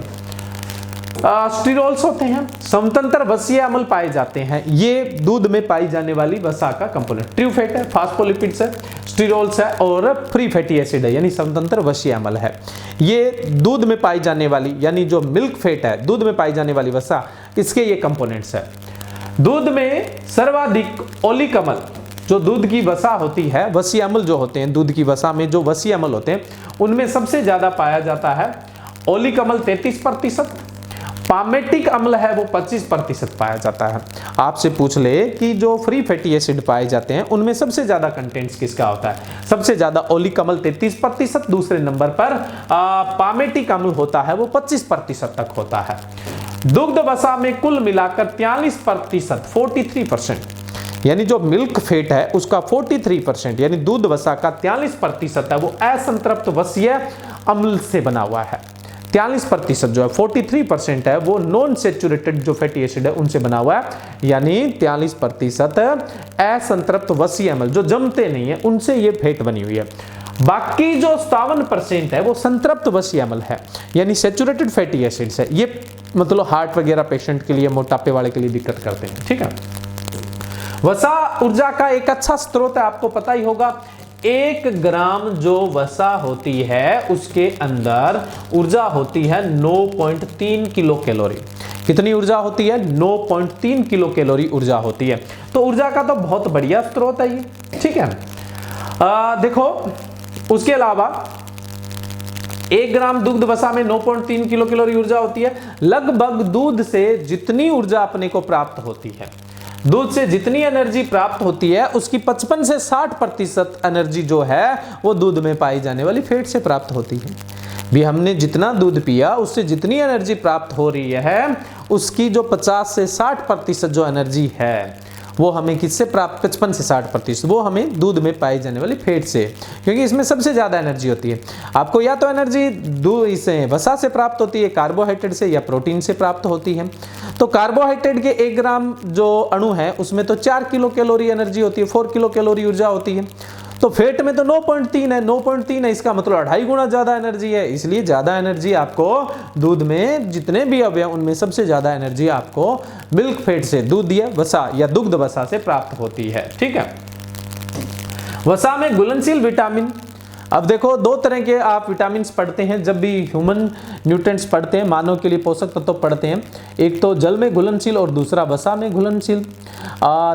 स्टीरोल्स होते हैं, समतंत्र वसीय अम्ल पाए जाते हैं। ये दूध में पाई जाने वाली वसा का कंपोनेंट। ट्रू फैट है, फास्फोलिपिड्स है, स्टीरोल्स है और फ्री फैटी एसिड है, यानी समतंत्र वसीय अम्ल है। ये दूध में पाई जाने वाली यानी जो मिल्क फैट है, दूध में पाई जाने वाली वसा, इसके ये कंपोनेंट्स है। दूध में सर्वाधिक ओलिक अम्ल, जो दूध की वसा होती है, वसीय अम्ल जो होते हैं, दूध की वसा में जो वसीय अम्ल होते हैं उनमें सबसे ज्यादा पाया जाता है ओलिक अम्ल 33%, पामेटिक अम्ल है वो 25% पाया जाता है। आपसे पूछ ले कि जो फ्री फैटी एसिड पाए जाते हैं उनमें सबसे ज्यादा कंटेंट्स किसका होता है? सबसे ज्यादा ओलिक अम्ल 33%, दूसरे नंबर पर पामेटिक अम्ल होता है वो 25% तक होता है। दुग्ध वसा में कुल मिलाकर 43%, 43%, यानी जो मिल्क फैट है उसका 43% यानी दूध वसा का 43% है वो असंतृप्त वसीय अम्ल से बना हुआ है। 43% जो है, 43% है वो नॉन सेचुरेटेड जो फैटी एसिड है उनसे बना हुआ है, यानी 43% असंतृप्त वसीय अम्ल जो जमते नहीं है उनसे ये फैट बनी हुई है। बाकी जो 57% है वो संतृप्त वसीय अम्ल है, यानी सेचुरेटेड फैटी एसिड्स है। ये मतलब हार्ट वगैरह पेशेंट के लिए, मोटापे वाले के लिए दिक्कत करते हैं, ठीक है। वसा ऊर्जा का एक अच्छा स्रोत है, आपको पता ही होगा। 1 ग्राम जो वसा होती है उसके अंदर ऊर्जा होती है 9.3 किलो कैलोरी। कितनी ऊर्जा होती है? 9.3 किलो कैलोरी ऊर्जा होती है। तो ऊर्जा का तो बहुत बढ़िया स्रोत है ये, ठीक है। देखो उसके अलावा 1 ग्राम दुग्ध वसा में 9.3 किलो कैलोरी ऊर्जा होती है। लगभग दूध से जितनी ऊर्जा अपने को प्राप्त होती है, दूध से जितनी एनर्जी प्राप्त होती है उसकी 55 से 60% एनर्जी जो है वो दूध में पाई जाने वाली फैट से प्राप्त होती है। भी हमने जितना दूध पिया उससे जितनी एनर्जी प्राप्त हो रही है उसकी जो 50 से 60% जो एनर्जी है वो हमें किससे प्राप्त? 55 से 60% वो हमें दूध में पाई जाने वाली फैट से, क्योंकि इसमें सबसे ज़्यादा एनर्जी होती है। आपको या तो एनर्जी दूध से वसा से प्राप्त होती है, कार्बोहाइड्रेट से या प्रोटीन से प्राप्त होती है। तो कार्बोहाइड्रेट के 1 ग्राम जो अणु है उसमें तो 4 किलो कैलोरी एनर्जी होती है, 4 किलो कैलोरी ऊर्जा होती है। तो फैट में तो 9.3 है, 9.3 है, इसका मतलब 2.5 गुना ज़्यादा एनर्जी है। इसलिए ज़्यादा एनर्जी आपको दूध में जितने भी अवयव उनमें सबसे ज़्यादा एनर्जी आपको मिल्क फैट से, दूध या वसा या दुग्ध वसा से प्राप्त होती है, ठीक है। वसा में घुलनशील विटामिन, अब देखो 2 तरह के आप विटामिन पढ़ते हैं जब भी ह्यूमन न्यूट्रिएंट्स पढ़ते हैं, मानव के लिए पोषक तत्व पढ़ते हैं। एक तो जल में घुलनशील और दूसरा वसा में घुलनशील।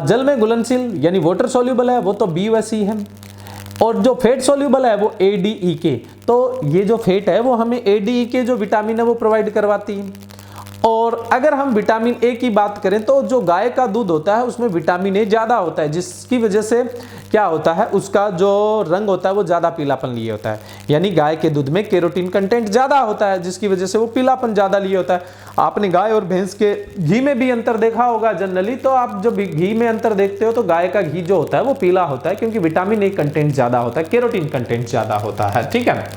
जल में घुलनशील यानी वाटर सोल्यूबल है वो तो BOC है, और जो फैट सोल्यूबल है वो ADEK। तो ये जो फैट है वो हमें ADEK जो विटामिन है वो प्रोवाइड करवाती है। और अगर हम विटामिन ए की बात करें तो जो गाय का दूध होता है उसमें विटामिन ए ज़्यादा होता है, जिसकी वजह से क्या होता है उसका जो रंग होता है वो ज़्यादा पीलापन लिए होता है। यानी गाय के दूध में कैरोटीन कंटेंट ज़्यादा होता है जिसकी वजह से वो पीलापन ज़्यादा लिए होता है। आपने गाय और भैंस के घी में भी अंतर देखा होगा जनरली, तो आप जब घी में अंतर देखते हो तो गाय का घी जो होता है वो पीला होता है क्योंकि विटामिन ए कंटेंट ज़्यादा होता है, कैरोटीन कंटेंट ज़्यादा होता है, ठीक है।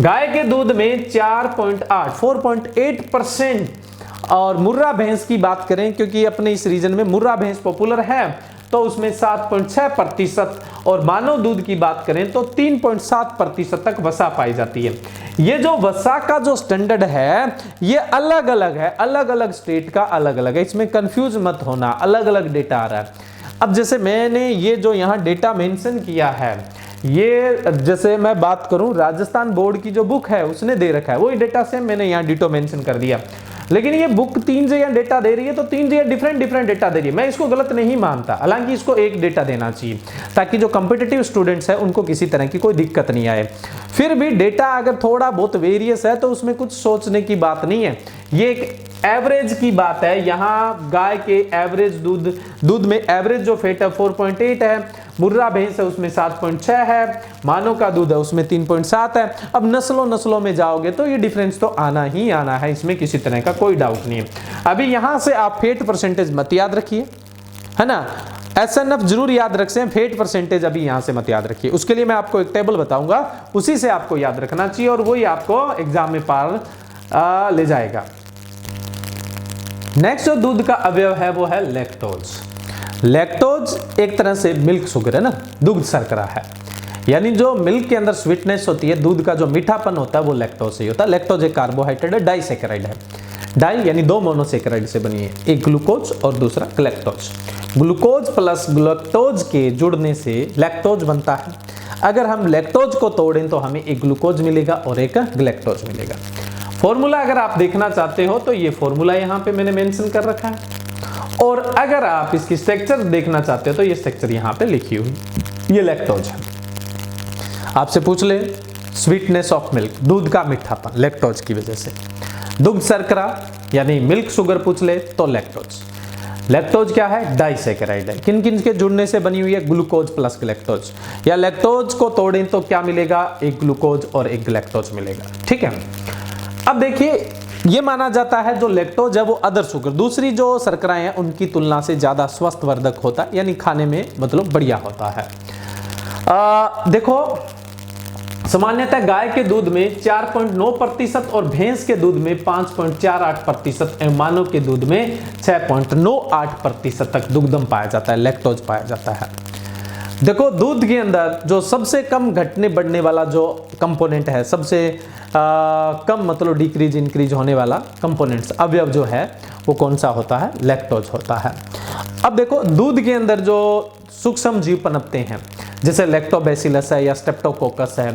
गाय के दूध में 4.8% और मुर्रा भैंस की बात करें क्योंकि अपने इस रीजन में मुर्रा भैंस पॉपुलर है तो उसमें 7.6% और मानव दूध की बात करें तो 3.7% तक वसा पाई जाती है। ये जो वसा का जो स्टैंडर्ड है ये अलग अलग है, अलग अलग स्टेट का अलग अलग है, इसमें कंफ्यूज मत होना, अलग अलग डेटा आ रहा है। अब जैसे मैंने ये जो यहाँ डेटा मेंशन किया है, ये जैसे मैं बात करूं राजस्थान बोर्ड की जो बुक है उसने दे रखा है, वही डेटा से मैंने यहाँ डिटो मेंशन कर दिया। लेकिन ये बुक 3 जगह डेटा दे रही है तो 3 जगह डिफरेंट डेटा दे रही है। मैं इसको गलत नहीं मानता, हालांकि इसको एक डेटा देना चाहिए ताकि जो कॉम्पिटिटिव स्टूडेंट्स हैं उनको किसी तरह की कोई दिक्कत नहीं आए। फिर भी डेटा अगर थोड़ा बहुत वेरियस है तो उसमें कुछ सोचने की बात नहीं है, ये एक एवरेज की बात है। यहाँ गाय के एवरेज दूध में एवरेज जो फैट है 4.8 है, मुर्रा भैंस है उसमें 7.6 है, मानव का दूध है उसमें 3.7 है। अब नस्लों में जाओगे तो ये डिफरेंस तो आना ही आना है, इसमें किसी तरह का कोई डाउट नहीं है। अभी यहाँ से आप फैट परसेंटेज मत याद रखिए, है ना। SNF जरूर याद रखें, फैट परसेंटेज अभी यहां से मत याद रखिए, उसके लिए मैं आपको एक टेबल बताऊंगा, उसी से आपको याद रखना चाहिए और वही आपको एग्जाम में पार ले जाएगा। नेक्स्ट जो दूध का अवयव है वो है लैक्टोज। लैक्टोज एक तरह से मिल्क शुगर है ना, दूध शर्करा है, यानी जो मिल्क के अंदर स्वीटनेस होती है, दूध का जो मीठापन होता है वो लैक्टोज से ही होता है। लैक्टोज एक कार्बोहाइड्रेट है, डाइसैकेराइड है, डाई यानी दो मोनोसैकेराइड से बनी है, एक ग्लूकोज और दूसरा ग्लैक्टोज। ग्लूकोज प्लस ग्लैक्टोज के जुड़ने से लैक्टोज बनता है। अगर हम लैक्टोज को तोड़ें तो हमें एक ग्लूकोज मिलेगा और एक ग्लैक्टोज मिलेगा। फॉर्मूला अगर आप देखना चाहते हो तो ये फॉर्मूला यहाँ पे मैंने मेंशन कर रखा है, और अगर आप इसकी स्ट्रक्चर देखना चाहते हो तो ये स्ट्रक्चर यहाँ पे लिखी हुई, ये लैक्टोज है। आपसे पूछ ले स्वीटनेस ऑफ मिल्क, दूध का मीठापन लैक्टोज की वजह से, दुग्ध शर्करा यानी मिल्क शुगर पूछ ले तो लैक्टोज। लैक्टोज क्या है? डाइसैकेराइड है, किन किन के जुड़ने से बनी हुई है? Glucose plus galactose. या लैक्टोज को तोड़ें तो क्या मिलेगा? एक ग्लूकोज और एक ग्लैक्टोज मिलेगा। ठीक है, अब देखिए ये माना जाता है जो लैक्टोज है वो अदर शुगर, दूसरी जो शर्कराएं हैं उनकी तुलना से ज्यादा स्वास्थ्यवर्धक होता है, यानी खाने में मतलब बढ़िया होता है। देखो सामान्यतः गाय के दूध में 4.9% और भैंस के दूध में 5.48% एवं मानव के दूध में 6.98% तक दुग्धम पाया जाता है, लैक्टोज पाया जाता है। देखो दूध के अंदर जो सबसे कम घटने बढ़ने वाला जो कंपोनेंट है, सबसे कम मतलब डिक्रीज इंक्रीज होने वाला कंपोनेंट्स अवयव जो है वो कौन सा होता है? लैक्टोज होता है। अब देखो दूध के अंदर जो सूक्ष्म जीव पनपते हैं जैसे लैक्टोबैसिलस है या स्ट्रेप्टोकोकस है,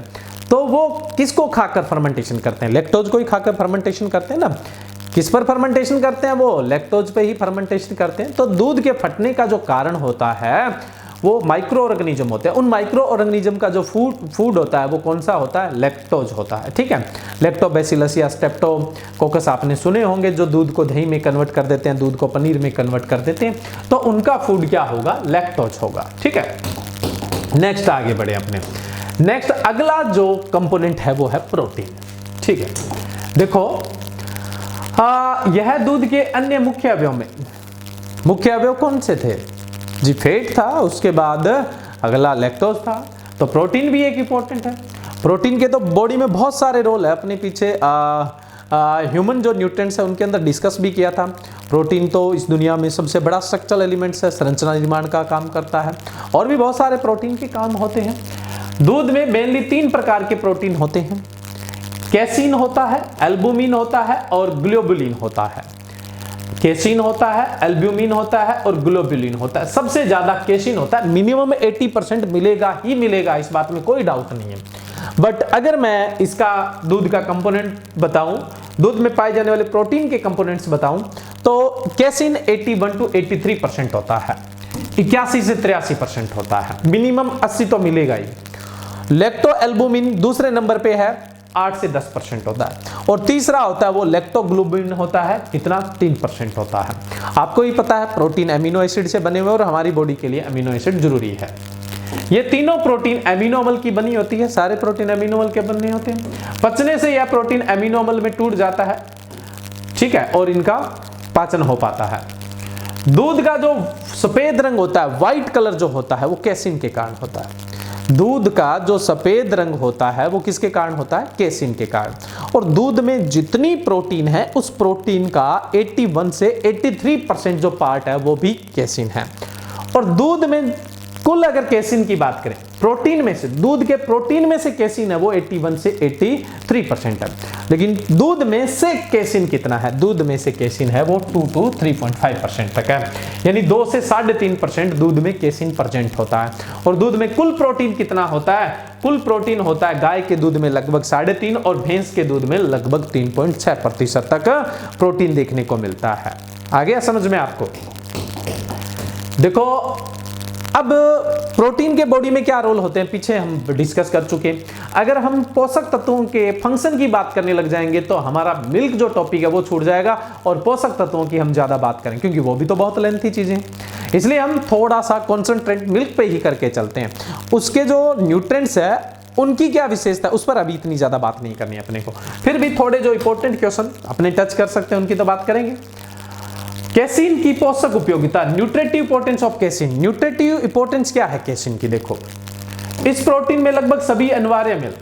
तो वो किसको खाकर फर्मेंटेशन करते हैं? लैक्टोज को ही खाकर फर्मेंटेशन करते हैं ना। किस पर फर्मेंटेशन करते हैं? वो लैक्टोज पे ही फर्मेंटेशन करते हैं। तो दूध के फटने का जो कारण होता है वो माइक्रो ऑर्गेनिज्म होते हैं। उन माइक्रो ऑर्गेनिज्म का जो फूड होता है वो कौन सा होता है? लैक्टोज होता है। ठीक है, लैक्टोबैसिलस या स्ट्रेप्टोकोकस आपने सुने होंगे, जो दूध को दही में कन्वर्ट कर देते हैं, दूध को पनीर में कन्वर्ट कर देते हैं, तो उनका फूड क्या होगा? लैक्टोज होगा। ठीक है, नेक्स्ट आगे बढ़े अपने। नेक्स्ट अगला जो कंपोनेंट है वो है प्रोटीन। ठीक है, देखो यह दूध के अन्य मुख्य अवयव में, मुख्य अवयव कौन से थे जी? फैट था, उसके बाद अगला लैक्टोज था, तो प्रोटीन भी एक इंपॉर्टेंट है। प्रोटीन के तो बॉडी में बहुत सारे रोल है, अपने पीछे ह्यूमन जो न्यूट्रिएंट्स है उनके अंदर डिस्कस भी किया था। प्रोटीन तो इस दुनिया में सबसे बड़ा स्ट्रक्चरल एलिमेंट्स है, संरचना निर्माण का काम करता है, और भी बहुत सारे प्रोटीन के काम होते हैं। दूध में मेनली 3 प्रकार के प्रोटीन होते हैं, कैसीन होता है, एल्बुमिन होता है और ग्लोबुलिन होता है। केसिन होता है, एल्ब्यूमिन होता है और ग्लोबुलिन होता है। सबसे ज्यादा केसिन होता है, मिनिमम 80% मिलेगा ही मिलेगा, इस बात में कोई डाउट नहीं है। बट अगर मैं इसका दूध का कंपोनेंट बताऊं, दूध में पाए जाने वाले प्रोटीन के कंपोनेंट्स बताऊं, तो केसिन 81 to 83% होता है, 81 से 83% होता है, मिनिमम 80 तो मिलेगा ही। लैक्टो एल्बुमिन दूसरे नंबर पे है, 8 से 10% होता है, और तीसरा होता है वो लैक्टोग्लोबिन होता है, कितना? 3% होता है। आपको ही पता है प्रोटीन अमीनो एसिड से बने हुए और हमारी बॉडी के लिए अमीनो एसिड जरूरी है। ये तीनों प्रोटीन अमीनो अम्ल की बनी होती है, सारे प्रोटीन अमीनो अम्ल के बने होते हैं। पचने से यह प्रोटीन अमीनो अम्ल में टूट जाता है, ठीक है, और इनका पाचन हो पाता है। दूध का जो सफेद रंग होता है, व्हाइट कलर जो होता है, वो केसिन के कारण होता है। दूध का जो सफेद रंग होता है वो किसके कारण होता है? केसिन के कारण। और दूध में जितनी प्रोटीन है उस प्रोटीन का 81 से 83% जो पार्ट है वो भी केसिन है। और दूध में कुल अगर केसिन की बात करें, प्रोटीन में से, दूध के प्रोटीन में से केसिन है वो 81 से 83% है। लेकिन दूध में से केसिन कितना है? दूध में से केसिन है वो 2 to 3.5% तक है, यानी 2 से 3.5% दूध में केसिन प्रेजेंट होता है। और दूध में कुल प्रोटीन कितना होता है? कुल प्रोटीन होता है गाय के दूध में लगभग 3.5 और भैंस के दूध में लगभग 3.6% तक प्रोटीन देखने को मिलता है। आ गया समझ में आपको? देखो अब प्रोटीन के बॉडी में क्या रोल होते हैं पीछे हम डिस्कस कर चुके हैं। अगर हम पोषक तत्वों के फंक्शन की बात करने लग जाएंगे तो हमारा मिल्क जो टॉपिक है वो छूट जाएगा, और पोषक तत्वों की हम ज्यादा बात करें क्योंकि वो भी तो बहुत लेंथी चीजें हैं, इसलिए हम थोड़ा सा कॉन्सेंट्रेट मिल्क पे ही करके चलते हैं। उसके जो न्यूट्रिएंट्स है उनकी क्या विशेषता, उस पर अभी इतनी ज्यादा बात नहीं करनी अपने को। फिर भी थोड़े जो इंपॉर्टेंट क्वेश्चन अपने टच कर सकते हैं उनकी तो बात करेंगे। कैसीन की पोषक उपयोगिता, nutritive importance of casein. Nutritive importance क्या है कैसीन की? देखो, इस प्रोटीन में लगभग सभी अनिवार्य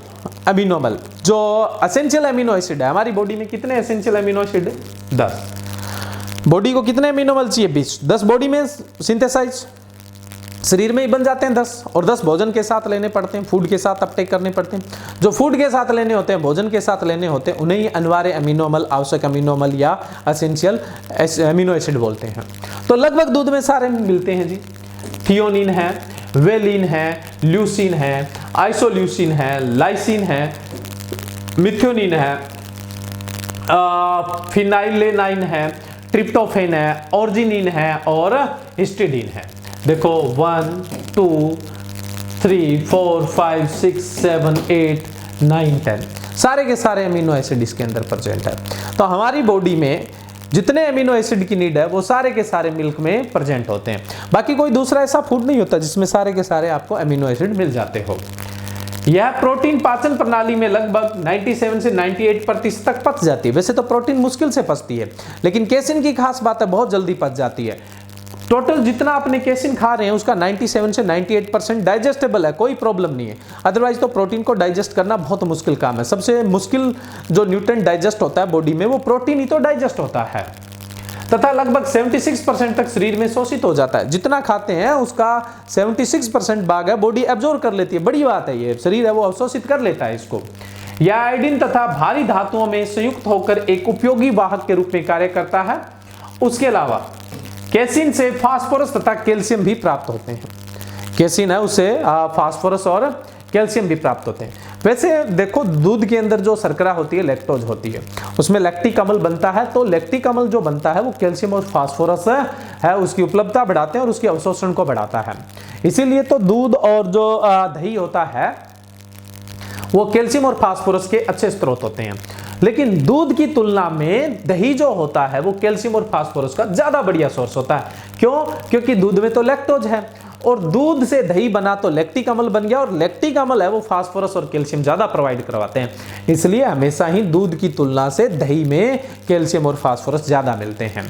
अमीनो अम्ल जो एसेंशियल अमीनो एसिड है, हमारी बॉडी में कितने एसेंशियल अमीनो एसिड है? 10। बॉडी को कितने अमीनो अम्ल चाहिए? 20। 10 बॉडी में सिंथेसाइज शरीर में ही बन जाते हैं 10, और 10 भोजन के साथ लेने पड़ते हैं, फूड के साथ अपटेक करने पड़ते हैं। जो फूड के साथ लेने होते हैं, भोजन के साथ लेने होते हैं, उन्हें ही अनिवार्य अमीनो अम्ल, आवश्यक अमीनो अम्ल या एसेंशियल अमीनो एसिड बोलते हैं। तो लगभग दूध में सारे मिलते हैं जी। थियोनिन है, वेलिन है, ल्यूसिन है, आइसोल्यूसिन है, लाइसिन है, मिथ्योनिन है, फिनाइलेनाइन है, ट्रिप्टोफेन है, ऑर्जिनिन है और हिस्टिडीन है। देखो 1 2 3 4 5 6 7 8 9 10 सारे के सारे अमीनो एसिड इसके अंदर प्रेजेंट है। तो हमारी बॉडी में जितने अमीनो एसिड की नीड है वो सारे के सारे मिल्क में प्रेजेंट होते हैं। बाकी कोई दूसरा ऐसा फूड नहीं होता जिसमें सारे के सारे आपको अमीनो एसिड मिल जाते हो। यह प्रोटीन पाचन प्रणाली में लगभग 97 से 98% तक पच जाती है। वैसे तो प्रोटीन मुश्किल से पचती है, लेकिन केसिन की खास बात है बहुत जल्दी पच जाती है। टोटल जितना आपने केसिन खा रहे हैं उसका 97 से 98% डाइजेस्टेबल है, कोई प्रॉब्लम नहीं है। अदरवाइज तो प्रोटीन को डाइजेस्ट करना बहुत मुश्किल काम है। सबसे मुश्किल जो न्यूट्रिएंट डाइजेस्ट होता है बॉडी में वो प्रोटीन ही तो डाइजेस्ट होता है, तथा लगभग 76% तक शरीर में शोषित हो जाता है। जितना खाते हैं उसका 76% भाग है बॉडी एब्जॉर्ब कर लेती है। बड़ी बात है, ये शरीर है वो अवशोषित कर लेता है इसको। यह आयोडीन तथा भारी धातुओं में संयुक्त होकर एक उपयोगी वाहक के रूप में कार्य करता है। उसके अलावा केसिन से फास्फोरस तथा कैल्शियम भी प्राप्त होते हैं। केसिन है उससे फास्फोरस और कैल्शियम भी प्राप्त होते हैं। वैसे देखो, दूध के अंदर जो शर्करा होती है लैक्टोज होती है, उसमें लैक्टिक अम्ल बनता है। तो लैक्टिक अम्ल जो बनता है वो कैल्शियम और फास्फोरस है उसकी उपलब्धता बढ़ाते हैं और उसके अवशोषण को बढ़ाता है। इसीलिए तो दूध और जो दही होता है वो कैल्शियम और फास्फोरस के अच्छे स्रोत होते हैं। लेकिन दूध की तुलना में दही जो होता है वो कैल्शियम और फास्फोरस का ज्यादा बढ़िया सोर्स होता है। क्यों? क्योंकि दूध में तो लैक्टोज है और दूध से दही बना तो लैक्टिक अम्ल बन गया, और लैक्टिक अम्ल है वो फास्फोरस और कैल्शियम ज्यादा प्रोवाइड करवाते हैं। इसलिए हमेशा ही दूध की तुलना से दही में कैल्शियम और फास्फोरस ज्यादा मिलते हैं।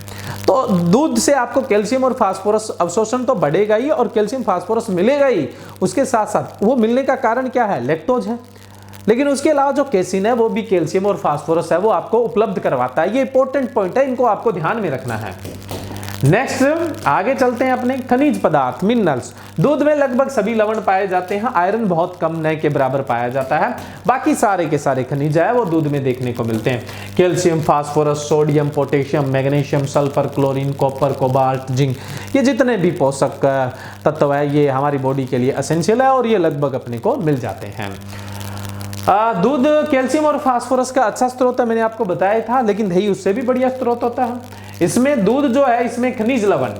तो दूध से आपको कैल्शियम और फास्फोरस अवशोषण तो बढ़ेगा ही और कैल्शियम फास्फोरस मिलेगा ही। उसके साथ साथ वो मिलने का कारण क्या है? लैक्टोज है। लेकिन उसके अलावा जो केसिन है वो भी कैल्शियम और फास्फोरस है वो आपको उपलब्ध करवाता है। ये इंपॉर्टेंट पॉइंट है, इनको आपको ध्यान में रखना है। नेक्स्ट आगे चलते हैं अपने खनिज पदार्थ, मिनरल्स। दूध में लगभग सभी लवण पाए जाते हैं। आयरन बहुत कम न के बराबर पाया जाता है। बाकी सारे के सारे खनिज है वो दूध में देखने को मिलते हैं। Calcium, phosphorus, sodium, potassium, magnesium, sulphur, chlorine, copper, cobalt, zinc, ये जितने भी पोषक तत्व है ये हमारी बॉडी के लिए एसेंशियल है और ये लगभग अपने को मिल जाते हैं। दूध कैल्शियम और फास्फोरस का अच्छा स्रोत है, मैंने आपको बताया था, लेकिन दही उससे भी बढ़िया स्रोत होता है। इसमें दूध जो है इसमें खनिज लवण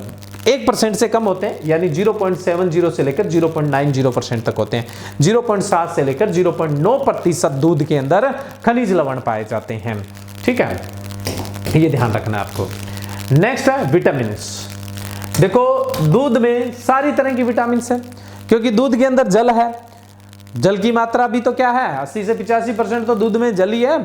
1% से कम होते हैं, यानी 0.70 से लेकर 0.90% तक होते हैं। 0.7 से लेकर 0.9% दूध के अंदर खनिज लवण पाए जाते हैं। ठीक है, ये ध्यान रखना आपको। नेक्स्ट है विटामिन। देखो, दूध में सारी तरह की विटामिन है, क्योंकि दूध के अंदर जल है। जल की मात्रा भी तो क्या है? 80 से 85% तो दूध में जल ही है।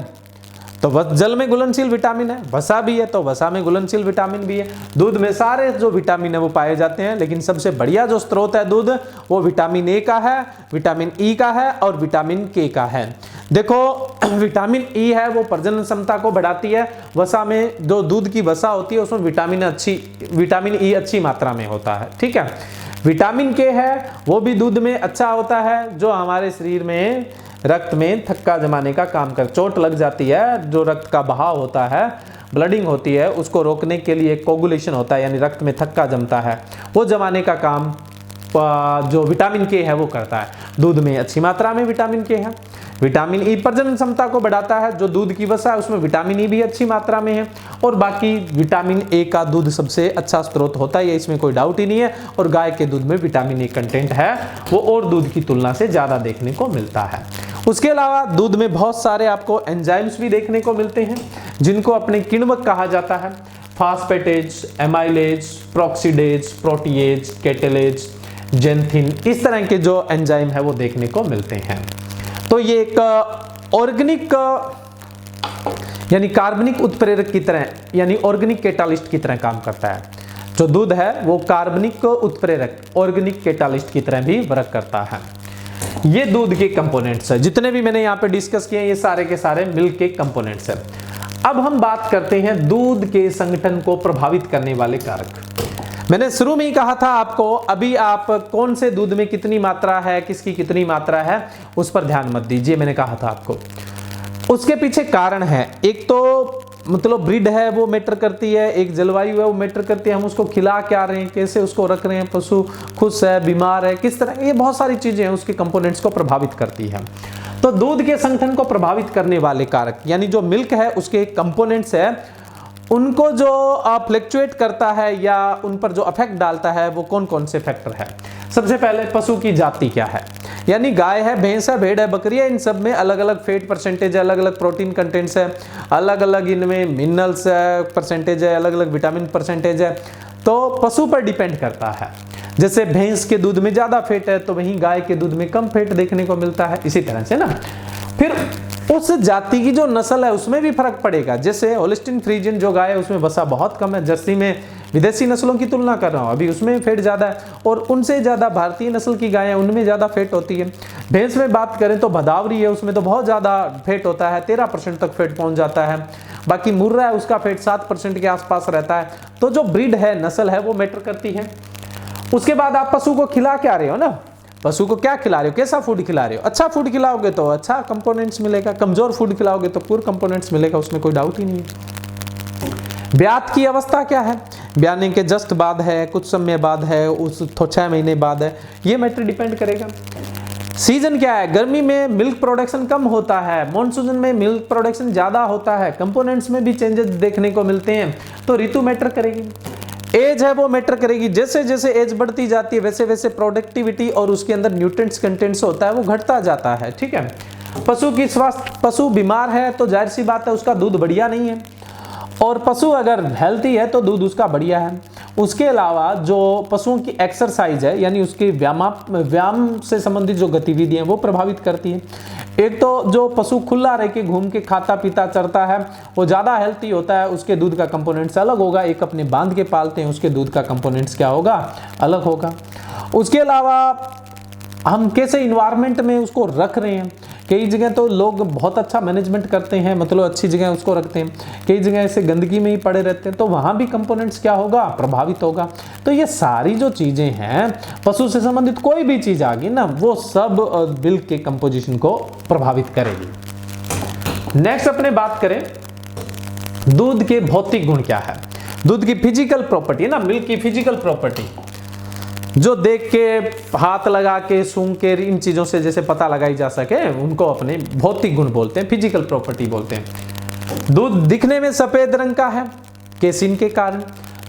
तो जल में घुलनशील विटामिन है। वसा भी है तो वसा में घुलनशील विटामिन भी है। दूध में सारे जो विटामिन है वो पाए जाते हैं, लेकिन सबसे बढ़िया जो स्रोत है दूध वो विटामिन ए का है, विटामिन ई का है और विटामिन के का है। देखो, विटामिन ई है वो प्रजनन क्षमता को बढ़ाती है। वसा में जो दूध की वसा होती है उसमें विटामिन ई अच्छी मात्रा में होता है। ठीक है, विटामिन के है वो भी दूध में अच्छा होता है, जो हमारे शरीर में रक्त में थक्का जमाने का काम कर, चोट लग जाती है, जो रक्त का बहाव होता है, ब्लडिंग होती है, उसको रोकने के लिए कोगुलेशन होता है, यानी रक्त में थक्का जमता है, वो जमाने का काम जो विटामिन के है वो करता है। दूध में अच्छी मात्रा में विटामिन के है। विटामिन ई प्रजनन क्षमता को बढ़ाता है। जो दूध की वसा है उसमें विटामिन ई भी अच्छी मात्रा में है। और बाकी विटामिन ए का दूध सबसे अच्छा स्रोत होता है, इसमें कोई डाउट ही नहीं है। और गाय के दूध में विटामिन ए कंटेंट है वो और दूध की तुलना से ज्यादा देखने को मिलता है। उसके अलावा दूध में बहुत सारे आपको एंजाइम्स भी देखने को मिलते हैं, जिनको अपने किण्वक कहा जाता है। फास्फेटेज, एमाइलेज, प्रोक्सीडेज, प्रोटीएज, केटेलेज, जेंथिन, इस तरह के जो एंजाइम है वो देखने को मिलते हैं। तो ये एक ऑर्गेनिक यानी कार्बनिक उत्प्रेरक की तरह, यानी ऑर्गेनिक कैटालिस्ट की तरह काम करता है। जो दूध है वो कार्बनिक उत्प्रेरक, ऑर्गेनिक कैटालिस्ट की तरह भी वर्क करता है। ये दूध के कंपोनेंट्स है, जितने भी मैंने यहाँ पे डिस्कस किए ये सारे के सारे मिल्क के कंपोनेंट्स है। अब हम बात करते हैं दूध के संगठन को प्रभावित करने वाले कारक। मैंने शुरू में ही कहा था आपको, अभी आप कौन से दूध में कितनी मात्रा है, किसकी कितनी मात्रा है, उस पर ध्यान मत दीजिए, मैंने कहा था आपको। उसके पीछे कारण है, एक तो मतलब ब्रीड है वो मैटर करती है, एक जलवायु है वो मैटर करती है, हम उसको खिला क्या रहे हैं, कैसे उसको रख रहे हैं, पशु खुश है, बीमार है, किस तरह, ये बहुत सारी चीजें हैं उसके कंपोनेंट्स को प्रभावित करती है। तो दूध के संगठन को प्रभावित करने वाले कारक यानी जो मिल्क है उसके कंपोनेंट्स है, उनको जो फ्लक्चुएट करता है या उन पर जो अफेक्ट डालता है वो कौन कौन से फैक्टर है। सबसे पहले पशु की जाति क्या है, यानी गाय है, भैंस है, भेड़ है, बकरी है, इन सब में अलग अलग फैट परसेंटेज है, अलग अलग प्रोटीन कंटेंट्स है, अलग अलग इनमें मिनरल्स परसेंटेज है, अलग अलग विटामिन परसेंटेज है। तो पशु पर डिपेंड करता है। जैसे भैंस के दूध में ज्यादा फैट है तो वहीं गाय के दूध में कम फैट देखने को मिलता है, इसी तरह से ना। फिर उस जाति की जो नस्ल है उसमें भी फर्क पड़ेगा। जैसे होल्स्टीन फ्रीजियन जो गाय है उसमें वसा बहुत कम है, जर्सी में विदेशी नस्लों की तुलना कर रहा हूँ अभी, उसमें फैट ज्यादा है, और उनसे ज्यादा भारतीय नस्ल की गाय है उनमें ज्यादा फैट होती है। भैंस में बात करें तो भदावरी है, उसमें तो बहुत ज्यादा फैट होता है, 13% तक फैट पहुंच जाता है। बाकी मुर्रा है उसका फैट 7% के आसपास रहता है। तो जो ब्रीड है, नस्ल है, वो मैटर करती है। उसके बाद आप पशु को खिला क्या रहे हो ना, पशु को क्या खिला रहे हो, कैसा फूड खिला रहे हो। अच्छा फूड खिलाओगे तो अच्छा कंपोनेंट्स मिलेगा, कमजोर फूड खिलाओगे तो पूर कंपोनेंट्स मिलेगा, उसमें कोई डाउट ही नहीं है। ब्यात की अवस्था क्या है, ब्याने के जस्ट बाद है, कुछ समय बाद है, उस 6 महीने बाद है, ये मैटर डिपेंड करेगा। सीजन क्या है, गर्मी में मिल्क प्रोडक्शन कम होता है, मॉनसून में मिल्क प्रोडक्शन ज्यादा होता है, कंपोनेंट्स में भी चेंजेस देखने को मिलते हैं, तो ऋतु मैटर करेगी। एज है वो मैटर करेगी, जैसे जैसे एज बढ़ती जाती है वैसे वैसे प्रोडक्टिविटी और उसके अंदर न्यूट्रिएंट्स कंटेंट्स होता है वो घटता जाता है, ठीक है। पशु की स्वास्थ्य, पशु बीमार है तो जाहिर सी बात है उसका दूध बढ़िया नहीं है, और पशु अगर हेल्थी है तो दूध उसका बढ़िया है। उसके अलावा जो पशुओं की एक्सरसाइज है यानी उसके व्यायाम से संबंधित जो गतिविधियां वो प्रभावित करती है। एक तो जो पशु खुला रह के घूम के खाता पीता चरता है वो ज़्यादा हेल्थी होता है, उसके दूध का कंपोनेंट्स अलग होगा। एक अपने बांध के पालते हैं उसके दूध का कंपोनेंट्स क्या होगा, अलग होगा। उसके अलावा हम कैसे इन्वायरमेंट में उसको रख रहे हैं, कई जगह तो लोग बहुत अच्छा मैनेजमेंट करते हैं, मतलब अच्छी जगह उसको रखते हैं, कई जगह ऐसे गंदगी में ही पड़े रहते हैं, तो वहाँ भी कंपोनेंट्स क्या होगा, प्रभावित होगा। तो ये सारी जो चीज़ें हैं, पशु से संबंधित कोई भी चीज़ आ गई ना, वो सब मिल्क के कंपोजिशन को प्रभावित करेगी। नेक्स्ट अपने बात करें दूध के भौतिक गुण क्या है, दूध की फिजिकल प्रॉपर्टी है ना, मिल्क की फिजिकल प्रॉपर्टी जो देख के, हाथ लगा के, सूंघ के, इन चीज़ों से जैसे पता लगाई जा सके, उनको अपने भौतिक गुण बोलते हैं, फिजिकल प्रॉपर्टी बोलते हैं। दूध दिखने में सफ़ेद रंग का है केसिन के कारण,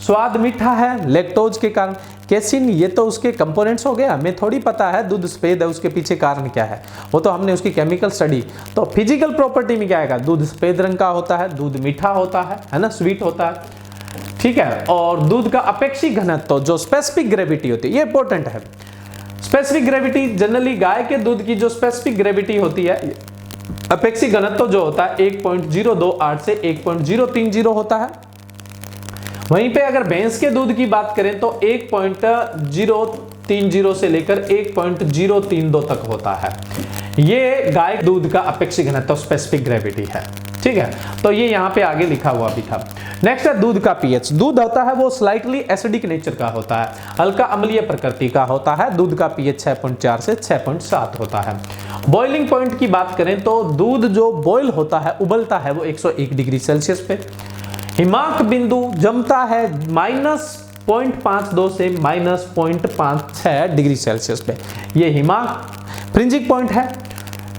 स्वाद मीठा है लैक्टोज के कारण। केसिन ये तो उसके कंपोनेंट्स हो गए, हमें थोड़ी पता है दूध सफ़ेद है उसके पीछे कारण क्या है, वो तो हमने उसकी केमिकल स्टडी। तो फिजिकल प्रॉपर्टी में क्या आएगा, दूध सफ़ेद रंग का होता है, दूध मीठा होता है ना, स्वीट होता है, ठीक है। और दूध का अपेक्षिक घनत्व तो जो स्पेसिफिक ग्रेविटी होती है, ये इंपॉर्टेंट है। स्पेसिफिक ग्रेविटी जनरली गाय के दूध की जो स्पेसिफिक ग्रेविटी होती है, अपेक्षिक घनत्व जो होता है 1.028 से 1.030 होता है। वहीं पे अगर भैंस के दूध की बात करें तो 1.030 से लेकर 1.032 तक होता है। ये गाय दूध का अपेक्षित घनत्व स्पेसिफिक ग्रेविटी है, ठीक है। तो ये यहाँ पे आगे लिखा हुआ भी था। नेक्स्ट है दूध का पीएच। दूध होता है वो स्लाइटली एसिडिक नेचर का होता है, हल्का अम्लीय प्रकृति का होता है। दूध का पीएच 6.4 से 6.7 होता है। बॉइलिंग पॉइंट की बात करें तो दूध जो बॉयल होता है, उबलता है वो 101 डिग्री सेल्सियस पे। हिमांक बिंदु जमता है -0.52 से -0.56 डिग्री सेल्सियस पे, ये हिमांक फ्रिंजिंग पॉइंट है।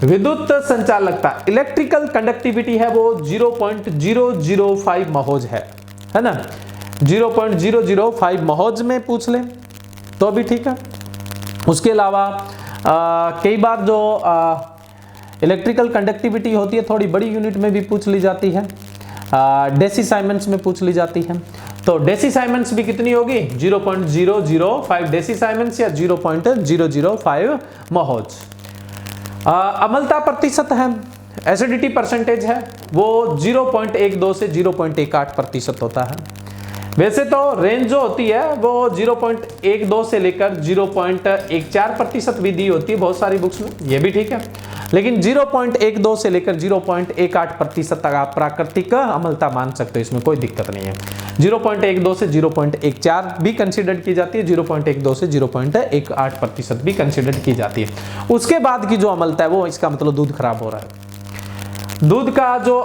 विद्युत संचालकता, इलेक्ट्रिकल कंडक्टिविटी है वो 0.005 महोज है ना, 0.005 महोज में पूछ ले तो भी ठीक है। उसके अलावा कई बार जो इलेक्ट्रिकल कंडक्टिविटी होती है थोड़ी बड़ी यूनिट में भी पूछ ली जाती है, डेसीसाइमंस में पूछ ली जाती है। तो डेसीसाइमंस भी कितनी होगी, 0.005 डेसीसाइमंस या 0.005 महोज। अम्लता प्रतिशत है, एसिडिटी परसेंटेज है वो 0.12 से 0.18% होता है। वैसे तो रेंज जो होती है वो 0.12 से लेकर 0.14% भी दी होती है बहुत सारी बुक्स में, ये भी ठीक है, लेकिन 0.12 से लेकर 0.18% तक आप प्राकृतिक अम्लता मान सकते हो, इसमें कोई दिक्कत नहीं है। 0.12 से 0.14 भी कंसिडर की जाती है, 0.12 से 0.18% भी कंसिडर की जाती है। उसके बाद की जो अम्लता है वो इसका मतलब दूध खराब हो रहा है। दूध का जो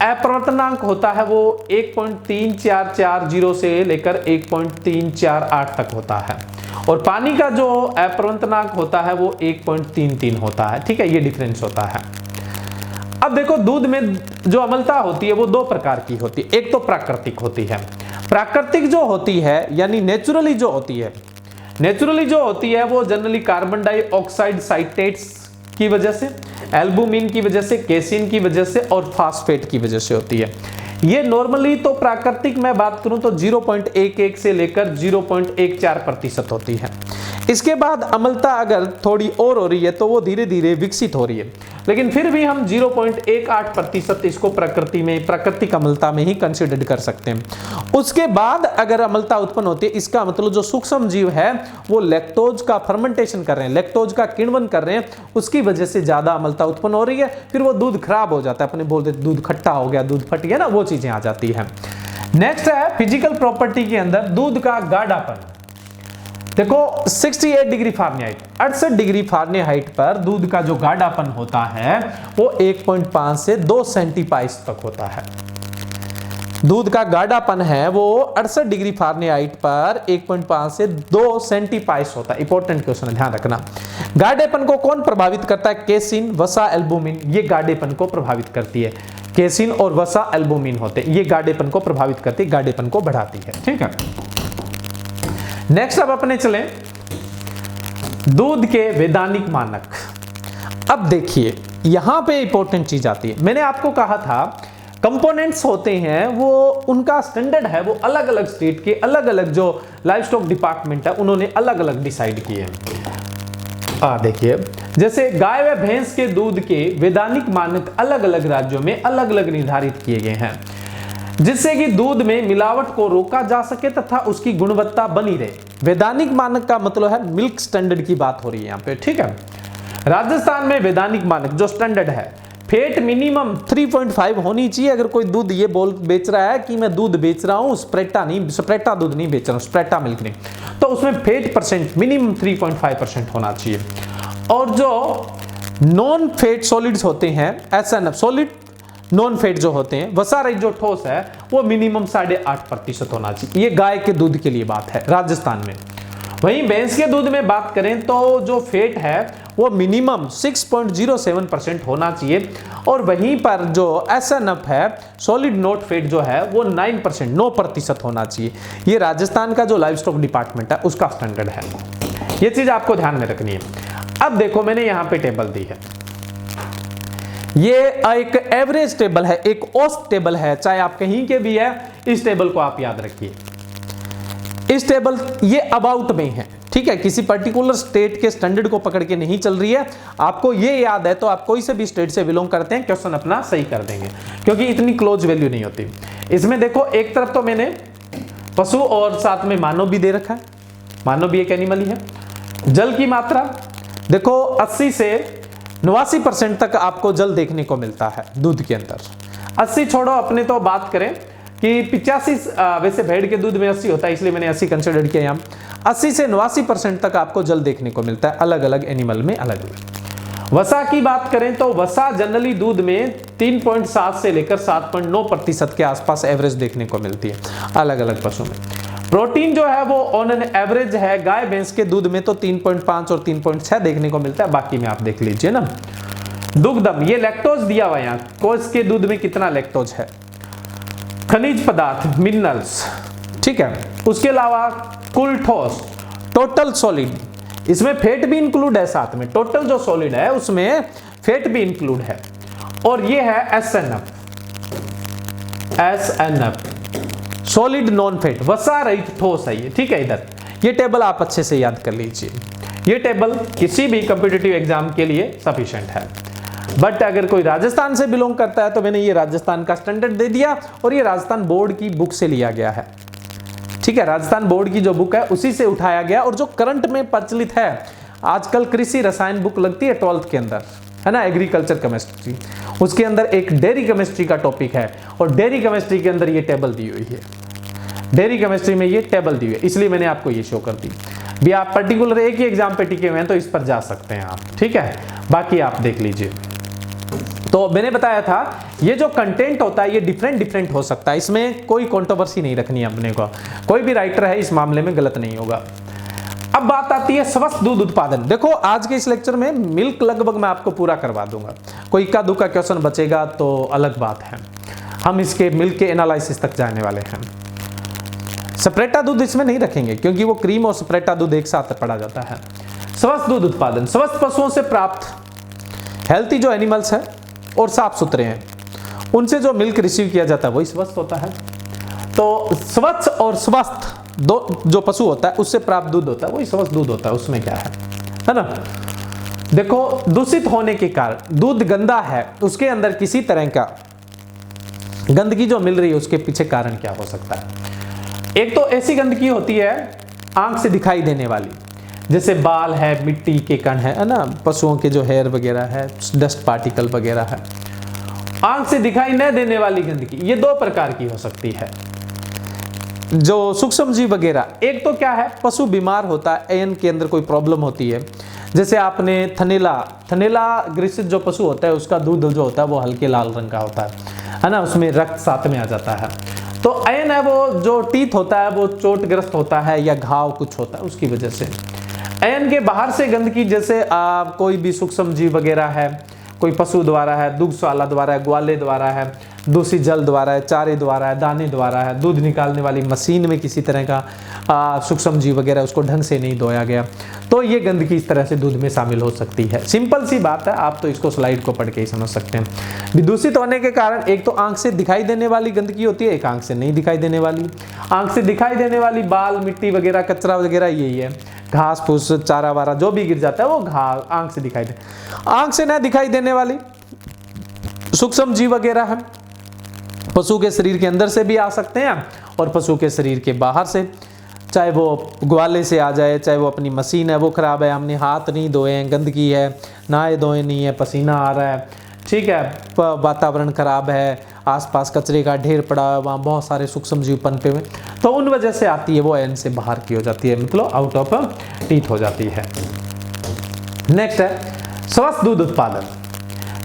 अपवर्तनांक होता है वो 1.3440 से लेकर 1.348 तक होता है, और पानी का जो अपवर्तनांक होता है वो 1.33 होता है। ठीक है, ये डिफरेंस होता है। अब देखो दूध में जो अम्लता होती है वो दो प्रकार की होती है। एक तो प्राकृतिक होती है, प्राकृतिक जो होती है यानी नेचुरली जो होती है, नेचुरली जो होती है वो जनरली कार्बन डाइऑक्साइड साइट्रेट्स की वजह से, एल्बुमिन की वजह से, केसिन की वजह से और फास्फेट की वजह से होती है। ये नॉर्मली तो प्राकृतिक मैं बात करूं तो 0.11 से लेकर 0.14% होती है। इसके बाद अम्लता अगर थोड़ी और हो रही है तो वो धीरे धीरे विकसित हो रही है, लेकिन फिर भी हम 0.18% इसको प्रकृति में, प्राकृतिक अम्लता में ही कंसिडर कर सकते हैं। उसके बाद अगर अम्लता उत्पन्न होती है, इसका मतलब जो सूक्ष्म जीव है वो लैक्टोज का फर्मेंटेशन कर रहे हैं, लैक्टोज का किण्वन कर रहे हैं, उसकी वजह से ज्यादा अम्लता उत्पन्न हो रही है, फिर वो दूध खराब हो जाता है, अपने बोलते दूध खट्टा हो गया, दूध फट गया ना, वो चीजें आ जाती है। नेक्स्ट है फिजिकल प्रॉपर्टी के अंदर दूध का गाढ़ापन। देखो 68 डिग्री फारेनहाइट, 68 डिग्री फारेनहाइट पर दूध का जो गाढ़ापन होता है वो 1.5 से 2 सेंटीपाइस तक होता है। दूध का गाढ़ापन है वो 68 डिग्री फारेनहाइट पर 1.5 से 2 सेंटीपाइस होता है। इंपॉर्टेंट क्वेश्चन है, ध्यान रखना। गाढ़ेपन को कौन प्रभावित करता है? केसिन, वसा, एल्बुमिन, ये गाढ़ेपन को प्रभावित करती है। केसिन और वसा एल्बुमिन होते हैं, ये गाढ़ेपन को प्रभावित करती है, गाढ़ेपन को बढ़ाती है। ठीक है, नेक्स्ट अब अपने चले दूध के वैधानिक मानक। अब देखिए यहां पे इंपॉर्टेंट चीज आती है। मैंने आपको कहा था कंपोनेंट्स होते हैं वो उनका स्टैंडर्ड है, वो अलग अलग स्टेट के अलग अलग जो लाइफ स्टॉक डिपार्टमेंट है उन्होंने अलग अलग डिसाइड किए। देखिए जैसे गाय व भैंस के दूध के वैधानिक मानक अलग अलग राज्यों में अलग अलग निर्धारित किए गए हैं, जिससे कि दूध में मिलावट को रोका जा सके तथा उसकी गुणवत्ता बनी रहे। वैधानिक मानक का मतलब है मिल्क स्टैंडर्ड की बात हो रही है यहाँ पे। ठीक है, राजस्थान में वैधानिक मानक जो स्टैंडर्ड है, फैट मिनिमम 3.5 होनी चाहिए। अगर कोई दूध ये बोल बेच रहा है कि मैं दूध बेच रहा हूं, स्प्रेटा दूध नहीं बेच रहा हूं, स्प्रेटा मिल्क नहीं, तो उसमें फैट परसेंट मिनिमम 3.5% होना चाहिए। और जो नॉन फैट सॉलिड्स होते हैं, SNF सॉलिड नॉन फैट जो होते हैं, वसा रहित जो ठोस है वो मिनिमम 8.5% होना चाहिए। ये गाय के दूध के लिए बात है राजस्थान में। वहीं भैंस के दूध में बात करें तो जो फैट है वो मिनिमम 6.07% होना चाहिए, और वहीं पर जो SNF है सॉलिड नॉट फैट जो है वो 9% होना चाहिए। ये राजस्थान का जो लाइव स्टॉक डिपार्टमेंट है उसका स्टैंडर्ड है, ये चीज आपको ध्यान में रखनी है। अब देखो मैंने यहां पे टेबल दी है, ये एक एवरेज टेबल है, एक औसत टेबल है, चाहे आप कहीं के भी है, इस टेबल को आप याद रखिए। इस टेबल ये अबाउट में है, ठीक है, किसी पर्टिकुलर स्टेट के स्टैंडर्ड को पकड़ के नहीं चल रही है। आपको ये याद है तो आप कोई से भी स्टेट से बिलोंग करते हैं, क्वेश्चन अपना सही कर देंगे, क्योंकि इतनी क्लोज वैल्यू नहीं होती। इसमें देखो एक तरफ तो मैंने पशु और साथ में मानव भी दे रखा है, मानव भी एक एनिमल ही है। जल की मात्रा देखो 80 से 89% तक आपको जल देखने को मिलता है दूध के अंदर। 80 छोड़ो, अपने तो बात करें कि 85, वैसे भेड़ के दूध में 80 होता है इसलिए मैंने 80 कंसिडर किया यहाँ। 80 से 89% तक आपको जल देखने को मिलता है, अलग अलग एनिमल में अलग अलग। वसा की बात करें तो वसा जनरली दूध में 3.7 से लेकर 7.9% के आसपास एवरेज देखने को मिलती है अलग अलग पशु में। प्रोटीन जो है वो ऑन एन एवरेज है, गाय भैंस के दूध में तो 3.5 और 3.6 देखने को मिलता है, बाकी में आप देख लीजिए ना। दुग्धम, ये लैक्टोज दिया हुआ यहाँ, कोस के दूध में कितना लैक्टोज है। खनिज पदार्थ मिनरल्स, ठीक है। उसके अलावा कुल ठोस, टोटल सॉलिड, इसमें फैट भी इंक्लूड है साथ में, टोटल जो सॉलिड है उसमें फैट भी इंक्लूड है। और ये है SNF, सॉलिड नॉन फैट, वसा रहित ठोस है ये, ठीक है। इधर ये टेबल आप अच्छे से याद कर लीजिए, ये टेबल किसी भी कॉम्पिटिटिव एग्जाम के लिए सफिशिएंट है। बट अगर कोई राजस्थान से बिलोंग करता है तो मैंने ये राजस्थान का स्टैंडर्ड दे दिया और ये राजस्थान बोर्ड की बुक से लिया गया है। ठीक है, राजस्थान बोर्ड की जो बुक है उसी से उठाया गया, और जो करंट में प्रचलित है आजकल कृषि रसायन बुक लगती है 12th के अंदर, है ना, एग्रीकल्चर केमिस्ट्री, उसके अंदर एक डेयरी केमिस्ट्री का टॉपिक है और डेयरी केमिस्ट्री के अंदर ये टेबल दी हुई है, डेयरी केमिस्ट्री में ये टेबल दी हुई है, इसलिए मैंने आपको ये शो कर दी। भी आप पर्टिकुलर एक ही एग्जाम पे टिके हुए हैं तो इस पर जा सकते हैं आप, ठीक है, बाकी आप देख लीजिए। तो मैंने बताया था ये जो कंटेंट होता है ये डिफरेंट हो सकता है, इसमें कोई कंट्रोवर्सी नहीं रखनी है अपने को, कोई भी राइटर है इस मामले में गलत नहीं होगा। अब बात आती है स्वस्थ दूध उत्पादन। देखो आज के इस लेक्चर में मिल्क लगभग मैं आपको पूरा करवा दूंगा, कोई इक्का दुक्का क्वेश्चन बचेगा तो अलग बात है, हम इसके मिल्क के एनालिसिस तक जाने वाले हैं। सेपरेटा दूध इसमें नहीं रखेंगे क्योंकि वो क्रीम और सेपरेटा दूध एक साथ पढ़ा जाता है। स्वस्थ दूध उत्पादन, स्वस्थ पशुओं से प्राप्त हेल्थी जो एनिमल्स हैं और साफ सुथरे हैं उनसे जो मिल्क रिसीव किया जाता है वही स्वस्थ होता है। तो स्वच्छ और स्वस्थ दो जो पशु होता है उससे प्राप्त दूध होता है वही स्वस्थ दूध होता है, उसमें क्या है ना। देखो दूषित होने के कारण दूध गंदा है, उसके अंदर किसी तरह का गंदगी जो मिल रही है उसके पीछे कारण क्या हो सकता है। एक तो ऐसी गंदगी होती है आंख से दिखाई देने वाली, जैसे बाल है, मिट्टी के कण है ना, पशुओं के जो हेयर वगैरह है, डस्ट पार्टिकल वगैरह है, आंख से दिखाई न देने वाली गंदगी ये दो प्रकार की हो सकती है। जो सूक्ष्म जीव वगैरह, एक तो क्या है पशु बीमार होता है, एन के अंदर कोई प्रॉब्लम होती है, जैसे आपने थनेला ग्रसित जो पशु होता है उसका दूध जो होता है वो हल्के लाल रंग का होता है ना, उसमें रक्त साथ में आ जाता है। तो एन है वो जो टीथ होता है वो चोटग्रस्त होता है या घाव कुछ होता है उसकी वजह से। एन के बाहर से गंदगी जैसे कोई भी सूक्ष्म जीव वगैरह है, कोई पशु द्वारा है, दुग्धशाला द्वारा है, ग्वाले द्वारा है, दूषित जल द्वारा है, चारे द्वारा है, दाने द्वारा है, दूध निकालने वाली मशीन में किसी तरह का सूक्ष्म जीव वगैरह उसको ढंग से नहीं धोया गया, तो ये गंदगी इस तरह से दूध में शामिल हो सकती है। सिंपल सी बात है, आप तो इसको स्लाइड को पढ़ के ही समझ सकते हैं। दूषित होने के कारण एक तो आंख से दिखाई देने वाली गंदगी होती है, एक आंख से नहीं दिखाई देने वाली। आंख से दिखाई देने वाली बाल, मिट्टी वगैरह, कचरा वगैरह यही है, घास फूस, चारा वारा जो भी गिर जाता है वो आंख से दिखाई दे। आंख से ना दिखाई देने वाली सूक्ष्म जीव वगैरह है, पशु के शरीर के अंदर से भी आ सकते हैं और पशु के शरीर के बाहर से, चाहे वो ग्वाले से आ जाए, चाहे वो अपनी मशीन है वो खराब है, हमने हाथ नहीं धोए हैं, गंदगी है, नहाए धोए नहीं है, पसीना आ रहा है, ठीक है, वातावरण खराब है, आसपास कचरे का ढेर पड़ा है, वहाँ बहुत सारे सूक्ष्म जीव पनपे हुए, तो उन वजह से आती है वो एन से बाहर की हो जाती है, मतलब आउट ऑफ टीथ हो जाती है। नेक्स्ट है स्वस्थ दूध उत्पादन।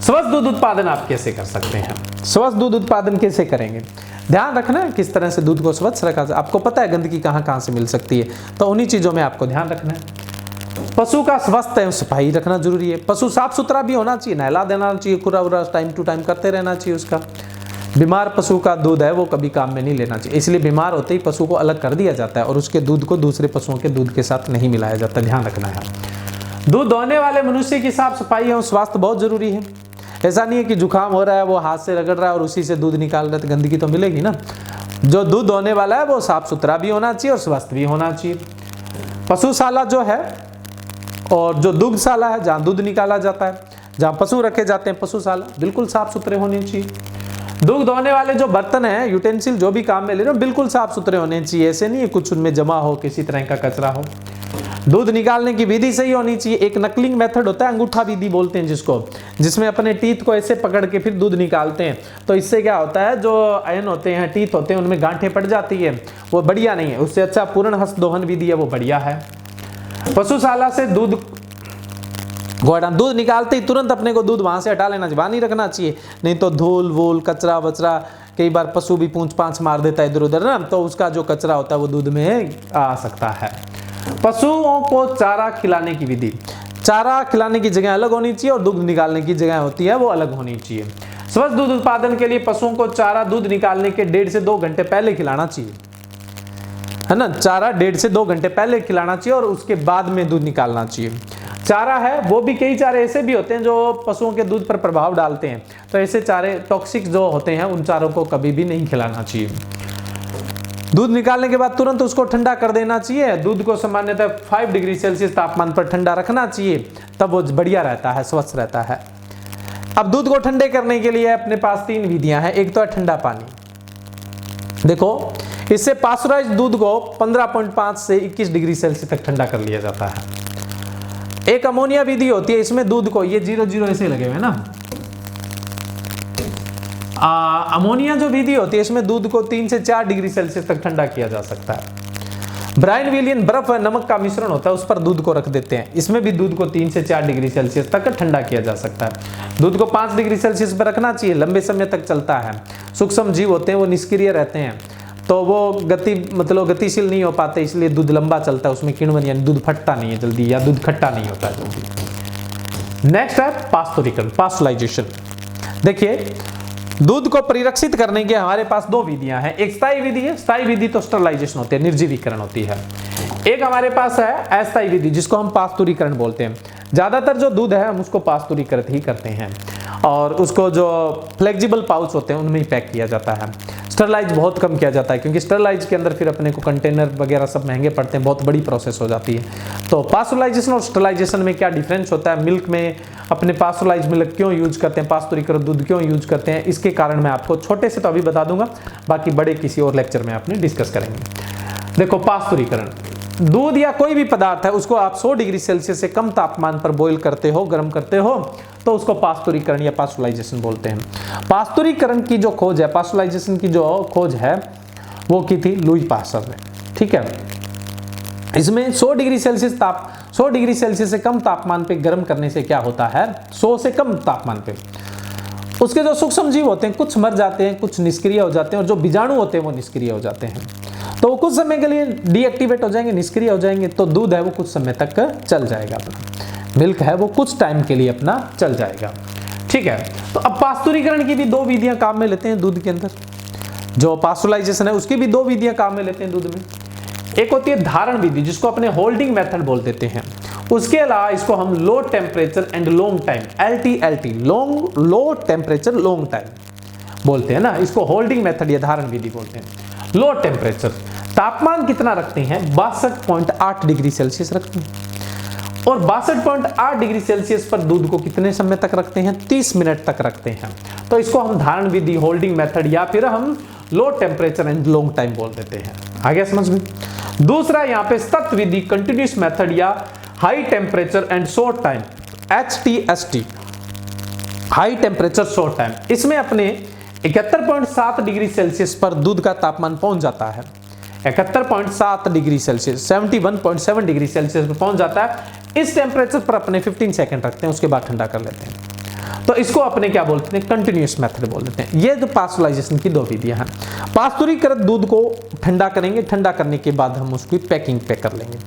स्वस्थ दूध उत्पादन आप कैसे कर सकते हैं, स्वस्थ दूध उत्पादन कैसे करेंगे, ध्यान रखना है किस तरह से दूध को स्वच्छ रखा जाए। आपको पता है गंदगी कहाँ कहाँ से मिल सकती है, तो उन्हीं चीज़ों में आपको ध्यान रखना है। पशु का स्वस्थ एवं सफाई रखना जरूरी है, पशु साफ सुथरा भी होना चाहिए, नहला देना चाहिए, खुरा उरा टाइम टू टाइम करते रहना चाहिए उसका। बीमार पशु का दूध है वो कभी काम में नहीं लेना चाहिए, इसलिए बीमार होते ही पशु को अलग कर दिया जाता है और उसके दूध को दूसरे पशुओं के दूध के साथ नहीं मिलाया जाता, ध्यान रखना है। दूध दोहने वाले मनुष्य की साफ सफाई एवं स्वास्थ्य बहुत जरूरी है। ऐसा नहीं है कि जुकाम हो रहा है वो हाथ से रगड़ रहा है और उसी से दूध निकाल रहा है, तो गंदगी तो मिलेगी ना। जो दूध होने वाला है वो साफ सुथरा भी होना चाहिए और स्वस्थ भी होना चाहिए। पशुशाला जो है और जो दुग्धशाला है जहाँ दूध निकाला जाता है, जहाँ पशु रखे जाते हैं पशुशाला, बिल्कुल साफ सुथरे होने चाहिए। दूध होने वाले जो बर्तन हैं, यूटेंसिल जो भी काम में ले रहे हो, बिल्कुल साफ सुथरे होने चाहिए, ऐसे नहीं है कुछ उनमें जमा हो, किसी तरह का कचरा हो। दूध निकालने की विधि सही होनी चाहिए। एक नकलिंग मेथड होता है, अंगूठा विधि बोलते हैं जिसको, जिसमें अपने टीथ को ऐसे पकड़ के फिर दूध निकालते हैं, तो इससे क्या होता है जो आयन होते हैं, टीथ होते हैं, उनमें गांठें पड़ जाती है, वो बढ़िया नहीं है। उससे अच्छा पूर्ण हस्त दोहन विधि है, वो बढ़िया है। पशुशाला से दूध निकालते ही तुरंत अपने को दूध वहां से हटा लेना चाहिए, वहां नहीं रखना चाहिए, नहीं तो धूल वूल कचरा वचरा, कई बार पशु भी पूंछ पांछ मार देता है इधर उधर ना, तो उसका जो कचरा होता है वो दूध में आ सकता है। पशुओं को चारा खिलाने की विधि, चारा खिलाने की जगह अलग होनी चाहिए और दूध निकालने की जगह होती है वो अलग होनी चाहिए। स्वस्थ दूध उत्पादन के लिए पशुओं को चारा दूध निकालने के 1.5 से 2 घंटे पहले खिलाना चाहिए, है ना। चारा 1.5 से 2 घंटे पहले खिलाना चाहिए और उसके बाद में दूध निकालना चाहिए। चारा है वो भी, कई चारे ऐसे भी होते हैं जो पशुओं के दूध पर प्रभाव डालते हैं, तो ऐसे चारे टॉक्सिक जो होते हैं उन चारों को कभी भी नहीं खिलाना चाहिए। दूध निकालने के बाद तुरंत उसको ठंडा कर देना चाहिए। दूध को सामान्यतः 5 डिग्री सेल्सियस तापमान पर ठंडा रखना चाहिए, तब वो बढ़िया रहता है, स्वस्थ रहता है। अब दूध को ठंडे करने के लिए अपने पास 3 विधियां हैं। एक तो है ठंडा पानी, देखो इससे पास्चराइज दूध को 15.5 से 21 डिग्री सेल्सियस तक ठंडा कर लिया जाता है। एक अमोनिया विधि होती है, इसमें दूध को, ये 0 ऐसे लगे हुए ना, अमोनिया जो विधि होती है इसमें दूध को 3 से 4 डिग्री सेल्सियस तक ठंडा किया जा सकता है। ब्राइन विलियन बर्फ और नमक का मिश्रण होता है, उस पर दूध को रख देते हैं, इसमें भी दूध को 3 से 4 डिग्री सेल्सियस तक ठंडा किया जा सकता है। दूध को 5 डिग्री सेल्सियस पर रखना चाहिए, लंबे समय तक चलता है। सूक्ष्म जीव होते हैं वो निष्क्रिय रहते हैं, तो वो गतिशील नहीं हो पाते, इसलिए दूध लंबा चलता है, उसमें किण्वन यानी दूध फटता नहीं है जल्दी, या दूध खट्टा नहीं होता है जल्दी। नेक्स्ट है पास्चुरीकरण, पास्चुराइजेशन। देखिए दूध को परिरक्षित करने के हमारे पास 2 विधियां हैं। एक स्थायी विधि है, स्थायी विधि तो स्टरलाइजेशन होती है, निर्जीवीकरण होती है। एक हमारे पास है अस्थायी विधि जिसको हम पास्चुरीकरण बोलते हैं। ज्यादातर जो दूध है हम उसको पास्चुरीकृत ही करते हैं, और उसको जो फ्लेक्सिबल पाउच होते हैं उनमें ही पैक किया जाता है। स्टरलाइज बहुत कम किया जाता है, क्योंकि स्टरलाइज के अंदर फिर अपने को कंटेनर वगैरह सब महंगे पड़ते हैं, बहुत बड़ी प्रोसेस हो जाती है। तो पास्चुराइजेशन और स्टरलाइजेशन में क्या डिफरेंस होता है, मिल्क में अपने पास्चुराइज मिल्क क्यों यूज करते हैं, पास्चुरीकृत दूध क्यों यूज करते हैं, इसके कारण मैं आपको छोटे से तो अभी बता दूंगा, बाकी बड़े किसी और लेक्चर में आपने डिस्कस करेंगे। देखो पास्चुरीकरण, दूध या कोई भी पदार्थ है उसको आप 100 डिग्री सेल्सियस से कम तापमान पर बॉईल करते हो, गर्म करते हो, तो उसको पास्चुरीकरण या पास्चुराइजेशन बोलते हैं। पास्चुरीकरण की जो खोज है, पास्चुराइजेशन की जो खोज है वो की थी लुई पास्चर ने, ठीक है। इसमें 100 डिग्री सेल्सियस से कम तापमान पे गर्म करने से क्या होता है, 100 से कम तापमान पे उसके जो सूक्ष्म जीव होते हैं कुछ मर जाते हैं, कुछ निष्क्रिय हो जाते हैं, और जो बीजाणु होते हैं वो निष्क्रिय हो जाते हैं। तो वो कुछ समय के लिए डीएक्टिवेट हो जाएंगे, निष्क्रिय हो जाएंगे, तो दूध है वो कुछ समय तक चल जाएगा, अपना मिल्क है वो कुछ टाइम के लिए अपना चल जाएगा, ठीक है। तो अब पास्चुरीकरण की भी 2 विधियां काम में लेते हैं दूध के अंदर। जो पास्चुराइजेशन है उसकी भी 2 विधियां काम में लेते हैं दूध में। एक होती है धारण विधि जिसको अपने होल्डिंग मेथड बोल देते हैं। उसके अलावा इसको हम low temperature and long time, LTLT, low temperature long time बोलते हैं ना, इसको होल्डिंग मेथड या धारण विधि बोलते हैं। लो टेम्परेचर, तापमान कितना रखते हैं, 62.8 डिग्री सेल्सियस रखते हैं, और 62.8 डिग्री सेल्सियस पर दूध को कितने समय तक रखते हैं, 30 मिनट तक रखते हैं। तो इसको हम धारण विधि, होल्डिंग मेथड, या फिर हम low temperature and long time बोल देते हैं। आगे समझ में। दूसरा यहाँ पे सतत विधि, कंटिन्यूस मेथड या high temperature and short time, HTST, high temperature short time. इसमें अपने 71.7 डिग्री सेल्सियस पर दूध का तापमान पहुंच जाता है, 71.7 डिग्री सेल्सियस, 71.7 डिग्री सेल्सियस पर पहुंच जाता है। इस टेम्परेचर पर अपने 15 सेकंड रखते हैं, उसके बाद ठंडा कर लेते हैं। तो इसको अपने क्या बोलते हैं, कंटिन्यूस मेथड बोल देते हैं। ये जो पास्चुराइजेशन की 2 विधियां हैं। पास्चुरीकृत दूध को ठंडा करेंगे, ठंडा करने के बाद हम उसकी पैकिंग पे कर लेंगे।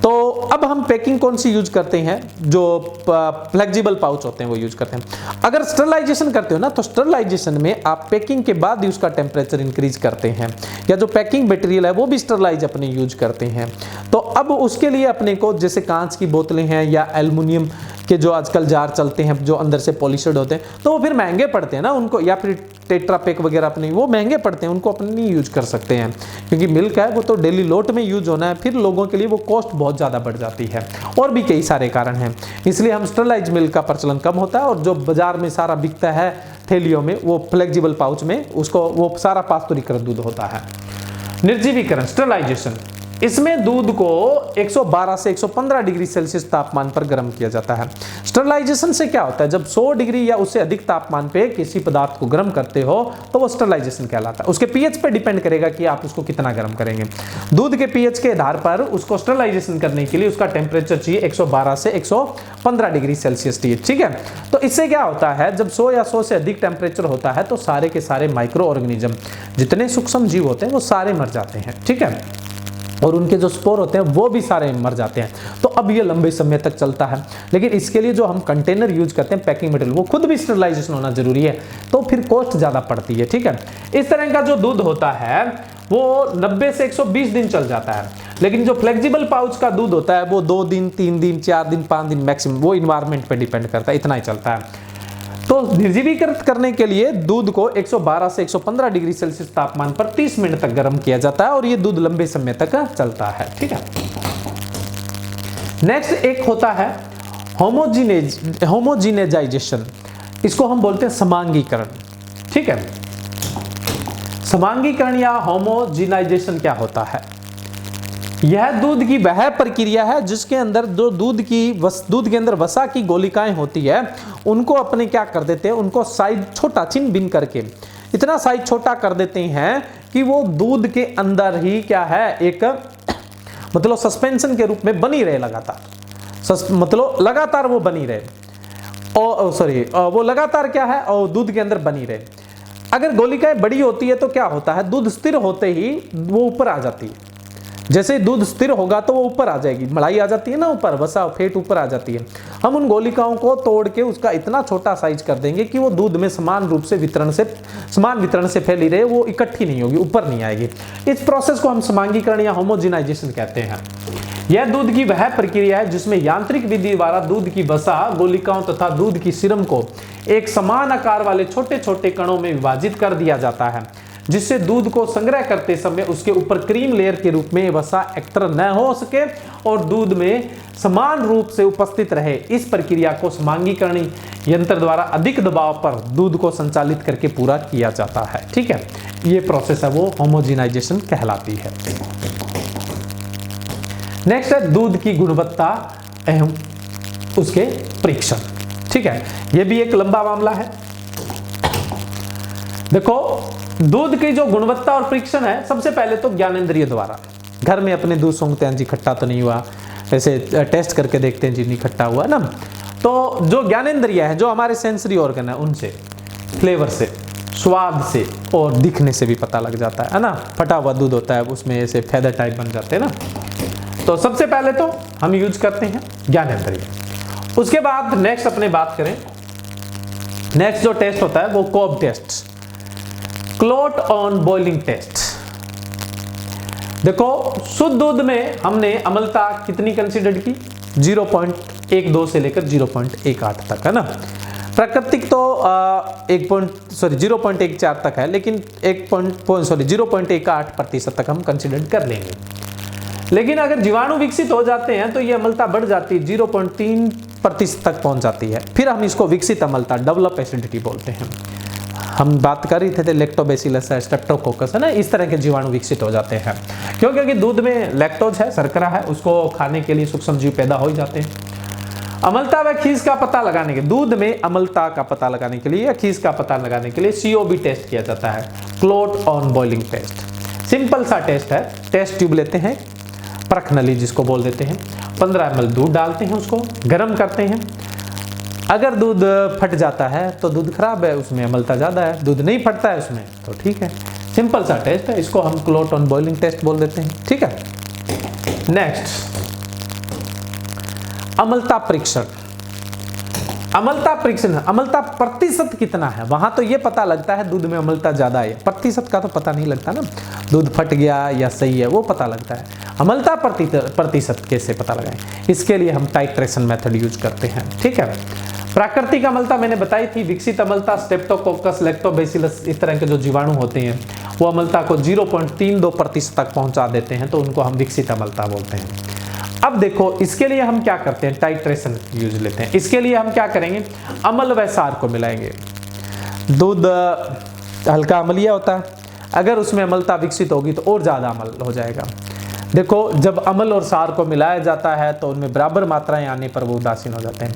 तो अब हम पैकिंग कौन सी यूज करते हैं, जो फ्लेक्सिबल पाउच होते हैं वो यूज करते हैं। अगर स्टरलाइजेशन करते हो ना, तो स्टरलाइजेशन में आप पैकिंग के बाद ही उसका टेम्परेचर इंक्रीज करते हैं, या जो पैकिंग मटेरियल है वो भी स्टरलाइज अपने यूज करते हैं। तो अब उसके लिए अपने को, जैसे कांच की बोतलें हैं या एल्युमिनियम के जो आजकल जार चलते हैं जो अंदर से पॉलिशड होते हैं, तो वो फिर महंगे पड़ते हैं ना उनको, या फिर टेट्रा पैक वगैरह अपने वो महंगे पड़ते हैं, उनको अपने नहीं यूज कर सकते हैं, क्योंकि मिल्क है वो तो डेली लोट में यूज होना है, फिर लोगों के लिए वो कॉस्ट बहुत ज़्यादा बढ़ जाती है, और भी कई सारे कारण हैं। इसलिए हम स्टरलाइज मिल्क का प्रचलन कम होता है, और जो बाजार में सारा बिकता है थैलियों में, वो फ्लेक्सिबल पाउच में, उसको वो सारा पास्चुरीकृत दूध होता है। निर्जीवीकरण, स्टरलाइजेशन, इसमें दूध को 112 से 115 डिग्री सेल्सियस तापमान पर गर्म किया जाता है। स्टरलाइजेशन से क्या होता है, जब 100 डिग्री या उससे अधिक तापमान पे किसी पदार्थ को गर्म करते हो तो वो स्टरलाइजेशन कहलाता है। उसके पीएच पे डिपेंड करेगा कि आप उसको कितना गर्म करेंगे। दूध के पीएच के आधार पर उसको स्टरलाइजेशन करने के लिए उसका टेम्परेचर चाहिए 112 से 115 डिग्री सेल्सियस चाहिए, ठीक है। तो इससे क्या होता है, जब 100 या 100 से अधिक टेम्परेचर होता है तो सारे के सारे माइक्रो ऑर्गेनिज्म, जितने सूक्ष्म जीव होते हैं वो सारे मर जाते हैं, ठीक है, और उनके जो स्पोर होते हैं वो भी सारे मर जाते हैं। तो अब ये लंबे समय तक चलता है, लेकिन इसके लिए जो हम कंटेनर यूज करते हैं, पैकिंग मटेरियल, वो खुद भी स्टरलाइजेशन होना जरूरी है, तो फिर कॉस्ट ज़्यादा पड़ती है, ठीक है। इस तरह का जो दूध होता है वो 90 से 120 दिन चल जाता है, लेकिन जो फ्लेक्सिबल पाउच का दूध होता है वो 2 दिन, 3 दिन, 4 दिन, 5 दिन मैक्सिमम, वो इन्वायरमेंट पर डिपेंड करता है, इतना ही चलता है। तो निर्जीवीकृत करने के लिए दूध को 112 से 115 डिग्री सेल्सियस तापमान पर 30 मिनट तक गर्म किया जाता है, और ये दूध लंबे समय तक चलता है, ठीक है। नेक्स्ट एक होता है होमोजिनेजाइजेशन, इसको हम बोलते हैं समांगीकरण। ठीक है, समांगीकरण या होमोजिनाइजेशन क्या होता है? यह दूध की वह प्रक्रिया है जिसके अंदर जो दूध के अंदर वसा की गोलिकाएं होती है उनको अपने क्या कर देते हैं, उनको साइज छोटा छिन भिन्न करके इतना साइज छोटा कर देते हैं कि वो दूध के अंदर ही क्या है, एक मतलब सस्पेंशन के रूप में बनी रहे लगातार, मतलब लगातार वो बनी रहे, वो लगातार क्या है, और दूध के अंदर बनी रहे। अगर गोलिकाएं बड़ी होती है तो क्या होता है, दूध स्थिर होते ही वो ऊपर आ जाती है। जैसे दूध स्थिर होगा तो वो ऊपर आ जाएगी, मलाई आ जाती है ना ऊपर, वसा फेट ऊपर आ जाती है। हम उन गोलिकाओं को तोड़ के उसका इतना छोटा साइज कर देंगे कि वो दूध में समान वितरण से फैली रहे, वो इकट्ठी नहीं होगी, ऊपर नहीं आएगी। इस प्रोसेस को हम समांगीकरण या होमोजिनाइजेशन कहते हैं। यह दूध की वह प्रक्रिया है जिसमें यांत्रिक विधि द्वारा दूध की वसा गोलिकाओं तथा दूध की सिरम को एक समान आकार वाले छोटे छोटे कणों में विभाजित कर दिया जाता है, जिससे दूध को संग्रह करते समय उसके ऊपर क्रीम लेयर के रूप में वसा एकत्र न हो सके और दूध में समान रूप से उपस्थित रहे। इस प्रक्रिया को समांगीकरण यंत्र द्वारा अधिक दबाव पर दूध को संचालित करके पूरा किया जाता है। ठीक है, ये प्रोसेस है वो होमोजिनाइजेशन कहलाती है। नेक्स्ट है दूध की गुणवत्ता एवं उसके परीक्षण। ठीक है, ये भी एक लंबा मामला है। देखो, दूध की जो गुणवत्ता और परीक्षण है, सबसे पहले तो ज्ञानेंद्रिय द्वारा घर में अपने दूध सूंघते हैं, जी खट्टा तो नहीं हुआ, ऐसे टेस्ट करके देखते हैं जी नहीं खट्टा हुआ ना। तो जो ज्ञानेंद्रिय है, जो हमारे सेंसरी ऑर्गन है, उनसे फ्लेवर से, स्वाद से और दिखने से भी पता लग जाता है ना। फटा हुआ दूध होता है उसमें ऐसे फेदर टाइप बन जाते हैं ना। तो सबसे पहले तो हम यूज करते हैं ज्ञानेंद्रिय। उसके बाद नेक्स्ट अपने बात करें, नेक्स्ट जो टेस्ट होता है वो cob test, clot on boiling test. देखो, शुद्ध दूध में हमने अम्लता कितनी कंसीडर की, 0.12 से लेकर 0.18 तक है ना। प्राकृतिक तो 0.14 तक है, लेकिन 0.18% तक हम कंसीडर कर लेंगे। लेकिन अगर जीवाणु विकसित हो जाते हैं तो ये अम्लता बढ़ जाती है, 0.3% तक पहुंच जाती है। फिर हम इसको विकसित अम्लता, डेवलप एसिडिटी बोलते हैं। हम बात कर रहे थे लैक्टोबैसिलस है, स्ट्रेप्टोकोकस है ना, इस तरह के जीवाणु विकसित हो जाते हैं। क्यों? क्योंकि दूध में लैक्टोज है, शर्करा है, उसको खाने के लिए सूक्ष्म जीव पैदा हो ही जाते हैं। अम्लता व खीस का पता लगाने के, दूध में अम्लता का पता लगाने के लिए या खीस का पता लगाने के लिए COB टेस्ट किया जाता है, clot on boiling test. Simple सा टेस्ट है। टेस्ट ट्यूब लेते हैं, परख नली जिसको बोल देते हैं, 15 ml दूध डालते हैं, उसको गर्म करते हैं। अगर दूध फट जाता है तो दूध खराब है, उसमें अम्लता ज़्यादा है। दूध नहीं फटता है उसमें तो ठीक है। सिंपल सा टेस्ट है, इसको हम क्लोट ऑन बॉइलिंग टेस्ट बोल देते हैं। ठीक है, नेक्स्ट अम्लता परीक्षण। अम्लता परीक्षण, अम्लता प्रतिशत कितना है, वहां तो ये पता लगता है दूध में अम्लता ज्यादा है, प्रतिशत का तो पता नहीं लगता ना, दूध फट गया या सही है वो पता लगता है। अम्लता प्रतिशत कैसे पता लगाएं, इसके लिए हम टाइट्रेशन मेथड यूज करते हैं। ठीक है, प्राकृतिक अम्लता मैंने बताई थी, विकसित अम्लता स्ट्रेप्टोकोकस, लैक्टोबैसिलस, इस तरह के जो जीवाणु होते हैं वो अम्लता को 0.32% तक पहुंचा देते हैं, तो उनको हम विकसित अम्लता बोलते हैं। अब देखो, इसके लिए हम क्या करते हैं, टाइट्रेशन यूज लेते हैं। इसके लिए हम क्या करेंगे, अम्ल व सार को मिलाएंगे। दूध हल्का अम्लीय होता है, अगर उसमें अम्लता विकसित होगी तो और ज़्यादा अम्ल हो जाएगा। देखो, जब अम्ल और सार को मिलाया जाता है तो उनमें बराबर मात्राएं आने पर वो उदासीन हो जाते हैं।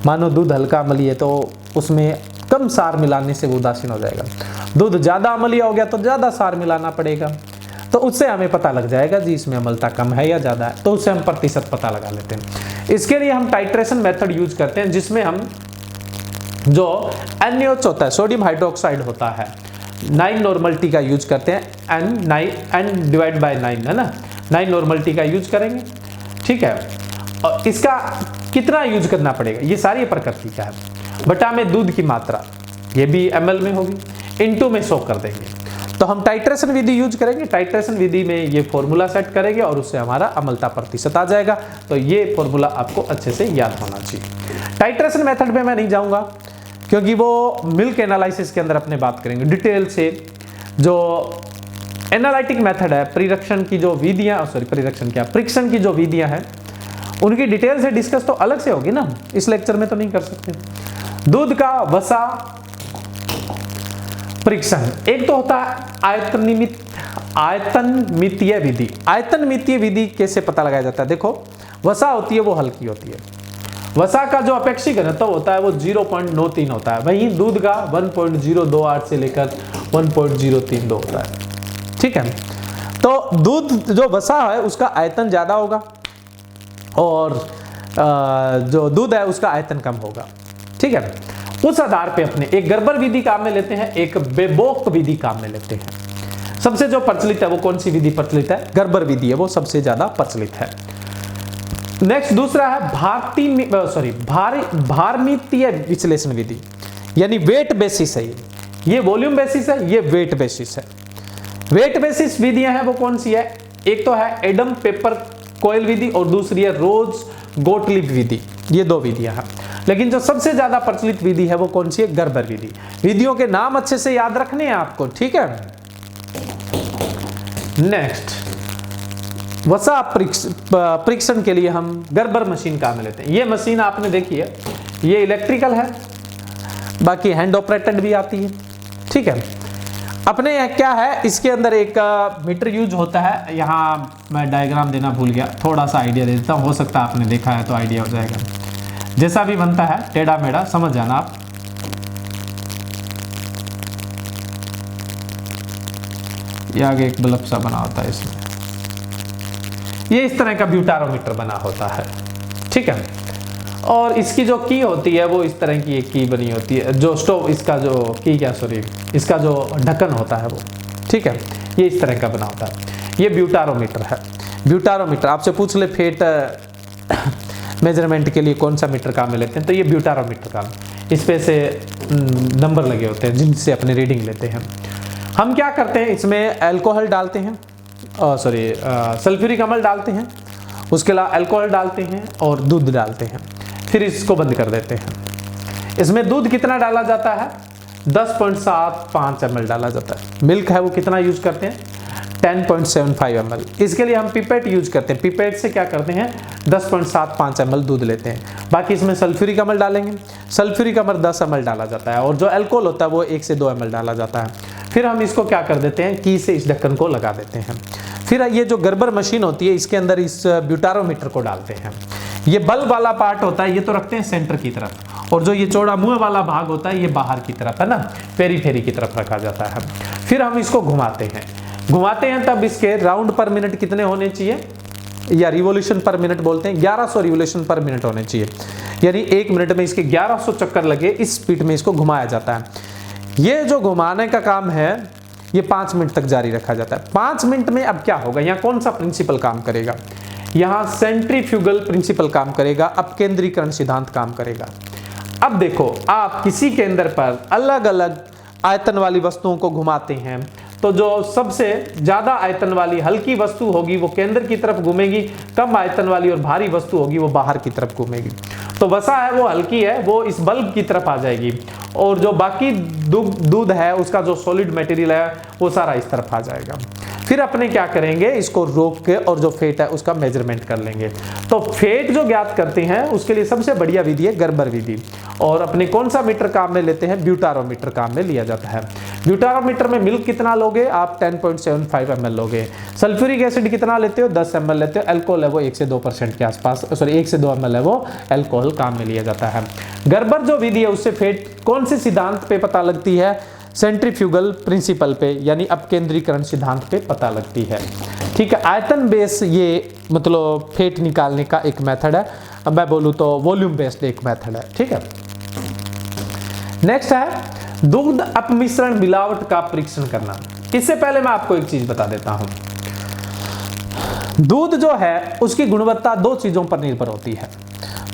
मानो दूध हल्का अम्लीय है तो उसमें कम सार मिलाने से वो उदासीन हो जाएगा। दूध ज़्यादा अम्लीय हो गया तो ज़्यादा सार मिलाना पड़ेगा, तो उससे हमें पता लग जाएगा जी इसमें अम्लता कम है या ज़्यादा है, तो उससे हम प्रतिशत पता लगा लेते हैं। इसके लिए हम टाइट्रेशन मेथड यूज करते हैं, जिसमें हम जो NaOH होता है, सोडियम हाइड्रोक्साइड होता है, 9 नॉर्मलिटी का यूज करते हैं, N/9 है ना, 9 नॉर्मलिटी का यूज करेंगे। ठीक है, और इसका कितना यूज करना पड़ेगा, ये सारी प्रकृति का है। बटा में दूध की मात्रा, ये भी ml में होगी, इनटू में 100 कर देंगे। तो हम टाइट्रेशन विधि यूज करेंगे। टाइट्रेशन विधि में ये फॉर्मूला सेट करेंगे और उससे हमारा अम्लता प्रतिशत आ जाएगा। तो ये फॉर्मूला आपको अच्छे से याद होना चाहिए। टाइट्रेशन मेथड में मैं नहीं जाऊंगा क्योंकि वो मिल्क एनालिसिस के अंदर अपने बात करेंगे डिटेल से। जो एनालिटिक मेथड है, परीक्षण की जो विधियां, परीक्षण की जो विधियां हैं उनकी डिटेल से डिस्कस तो अलग से होगी ना, इस लेक्चर में तो नहीं कर सकते। दूध का वसा परीक्षण, एक तो होता है आयतनमितीय विधि। आयतनमितीय विधि कैसे पता लगाया जाता है? देखो, वसा होती है वो हल्की होती है, वसा का जो अपेक्षिक घनत्व होता है वो 0.93 होता है, वहीं दूध का 1.028 से लेकर 1.032 होता है। ठीक है, तो दूध जो वसा है उसका आयतन ज्यादा होगा और जो दूध है उसका आयतन कम होगा। ठीक है, उस आधार पे अपने एक गर्बर विधि काम में लेते हैं, एक बेबोक विधि काम में लेते हैं। सबसे जो प्रचलित है वो कौन सी विधि प्रचलित है? गर्बर विधि है, वो सबसे ज्यादा प्रचलित है। नेक्स्ट दूसरा है भारमितीय विश्लेषण विधि, यानी वेट बेसिस है, ये वॉल्यूम बेसिस है, ये वेट बेसिस है। वेट बेसिस विधियां हैं वो कौन सी है? एक तो है एडम पेपर कोयल विधि और दूसरी है रोज गोटलिब विधि, ये दो विधियां हैं। लेकिन जो सबसे ज्यादा प्रचलित विधि है वो कौन सी है? गर्बर विधि। विधियों के नाम अच्छे से याद रखने हैं आपको, ठीक है। नेक्स्ट, वसा परीक्षण के लिए हम गर्बर मशीन काम में लेते हैं। ये मशीन आपने देखी है, ये इलेक्ट्रिकल है, बाकी हैंड ऑपरेटेड भी आती है। ठीक है, अपने क्या है, इसके अंदर एक मीटर यूज होता है। यहाँ मैं डायग्राम देना भूल गया, थोड़ा सा आइडिया दे देता हूँ, हो सकता है आपने देखा है तो आइडिया हो जाएगा। जैसा भी बनता है टेढ़ा मेढ़ा समझ जाना आप। ये आगे एक बल्ब सा बना होता है इसमें, ये इस तरह का ब्यूटारोमीटर बना होता है। ठीक है, और इसकी जो की होती है वो इस तरह की एक की बनी होती है, जो स्टोव इसका जो की क्या सॉरी इसका जो ढक्कन होता है वो, ठीक है, ये इस तरह का बना होता है। ये ब्यूटारोमीटर है। ब्यूटारोमीटर आपसे पूछ ले फेट मेजरमेंट के लिए कौन सा मीटर काम में लेते हैं, तो ये ब्यूटारोमीटर काम, इस पे से नंबर लगे होते हैं जिनसे अपने रीडिंग लेते हैं। हम क्या करते हैं, इसमें अल्कोहल डालते हैं, सल्फ्यूरिक अम्ल डालते हैं, उसके अलावा अल्कोहल डालते हैं और दूध डालते हैं, फिर इसको बंद कर देते हैं। इसमें दूध कितना डाला जाता है? 10.75 ml डाला जाता है। मिल्क है वो कितना यूज करते हैं? 10.75 ml। इसके लिए हम पिपेट यूज करते हैं। पिपेट से क्या करते हैं? 10.75 ml दूध लेते हैं। बाकी इसमें सल्फ्यूरिक अम्ल डालेंगे, सल्फ्यूरिक अम्ल 10 ml डाला जाता है और जो अल्कोहल होता है वो 1 से 2 ml डाला जाता है। फिर हम इसको क्या कर देते हैं, की से इस ढक्कन को लगा देते हैं। फिर ये जो गर्बर मशीन होती है इसके अंदर इस ब्यूटारोमीटर को डालते हैं। ये बल्ब वाला पार्ट होता है, ये तो रखते हैं सेंटर की तरफ, और जो ये चौड़ा मुंह वाला भाग होता है ये बाहर की तरफ है ना, पेरीफेरी की तरफ रखा जाता है। फिर हम इसको घुमाते हैं तब इसके राउंड पर मिनट कितने होने चाहिए, या रिवोल्यूशन पर मिनट बोलते हैं, 1100 रिवोल्यूशन पर मिनट होने चाहिए। यानी 1 मिनट में इसके 1100 चक्कर लगे, इस स्पीड में इसको घुमाया जाता है। ये जो घुमाने का काम है ये 5 मिनट तक जारी रखा जाता है। 5 मिनट में अब क्या होगा, यहाँ कौन सा प्रिंसिपल काम करेगा? यहाँ सेंट्रीफ्यूगल प्रिंसिपल काम करेगा, अपकेंद्रीकरण सिद्धांत काम करेगा। अब देखो, आप किसी केंद्र पर अलग अलग आयतन वाली वस्तुओं को घुमाते हैं तो जो सबसे ज्यादा आयतन वाली हल्की वस्तु होगी वो केंद्र की तरफ घूमेगी, कम आयतन वाली और भारी वस्तु होगी वो बाहर की तरफ घूमेगी। तो वसा है वो हल्की है, वो इस बल्ब की तरफ आ जाएगी, और जो बाकी दूध है उसका जो सॉलिड मटेरियल है वो सारा इस तरफ आ जाएगा। फिर अपने क्या करेंगे, इसको रोक के और जो फेट है उसका मेजरमेंट कर लेंगे। तो फेट जो ज्ञात करते हैं उसके लिए सबसे बढ़िया विधि है गर्बर विधि। और अपने कौन सा मीटर काम में लेते हैं? ब्यूटारोमीटर काम में लिया जाता है। ब्यूटारोमीटर में मिल्क कितना लोगे आप? 10.75 ml लोगे। सल्फ्यूरिक एसिड कितना लेते हो? 10 ml लेते हो। अल्कोहल है वो 1 से 2% के आसपास, सॉरी 1 से 2 ml है वो अल्कोहल काम में लिया जाता है। गर्बर जो विधि है उससे फेट कौन से सिद्धांत पे पता लगती है? सेंट्रीफ्यूगल प्रिंसिपल पे, यानी अपकेंद्रीकरण सिद्धांत पे पता लगती है। ठीक है, आयतन बेस ये मतलब फेट निकालने का एक मेथड है, अब मैं बोलूँ तो वॉल्यूम बेस्ड एक मेथड है। ठीक है, नेक्स्ट है दुग्ध अपमिश्रण मिलावट का परीक्षण करना। इससे पहले मैं आपको एक चीज बता देता हूं, दूध जो है उसकी गुणवत्ता 2 चीजों पर निर्भर होती है।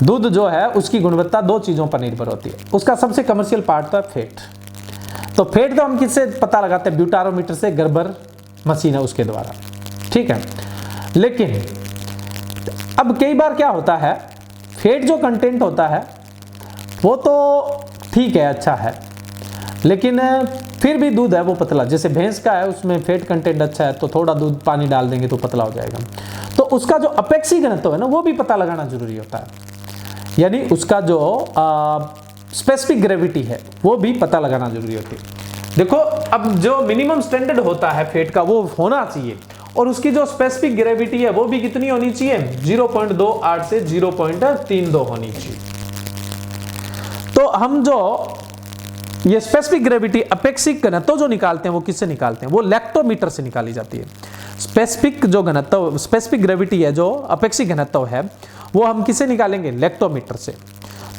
दूध जो है उसकी गुणवत्ता 2 चीजों पर निर्भर होती है। उसका सबसे कमर्शियल पार्ट तो है फेट। तो फेट तो हम किससे पता लगाते हैं? ब्यूटारोमीटर से, गर्बर मशीन है उसके द्वारा। ठीक है, लेकिन अब कई बार क्या होता है, फेट जो कंटेंट होता है वो तो ठीक है, अच्छा है, लेकिन फिर भी दूध है वो पतला, जैसे भैंस का है उसमें फेट कंटेंट अच्छा है तो थोड़ा दूध पानी डाल देंगे तो पतला हो जाएगा। तो उसका जो अपेक्षिक घनत्व है ना वो भी पता लगाना जरूरी होता है। यानी उसका जो स्पेसिफिक ग्रेविटी है वो भी पता लगाना जरूरी होती है। देखो अब जो मिनिमम स्टैंडर्ड होता है फेट का वो होना चाहिए, और उसकी जो स्पेसिफिक ग्रेविटी है वो भी कितनी होनी चाहिए, 0.28 से 0.32 होनी चाहिए। तो हम जो ये स्पेसिफिक ग्रेविटी अपेक्षिक घनत्व जो निकालते हैं वो किससे निकालते हैं, वो लैक्टोमीटर से निकाली जाती है। स्पेसिफिक जो घनत्व, स्पेसिफिक ग्रेविटी है जो अपेक्षिक घनत्व है वो हम किससे निकालेंगे, लैक्टोमीटर से।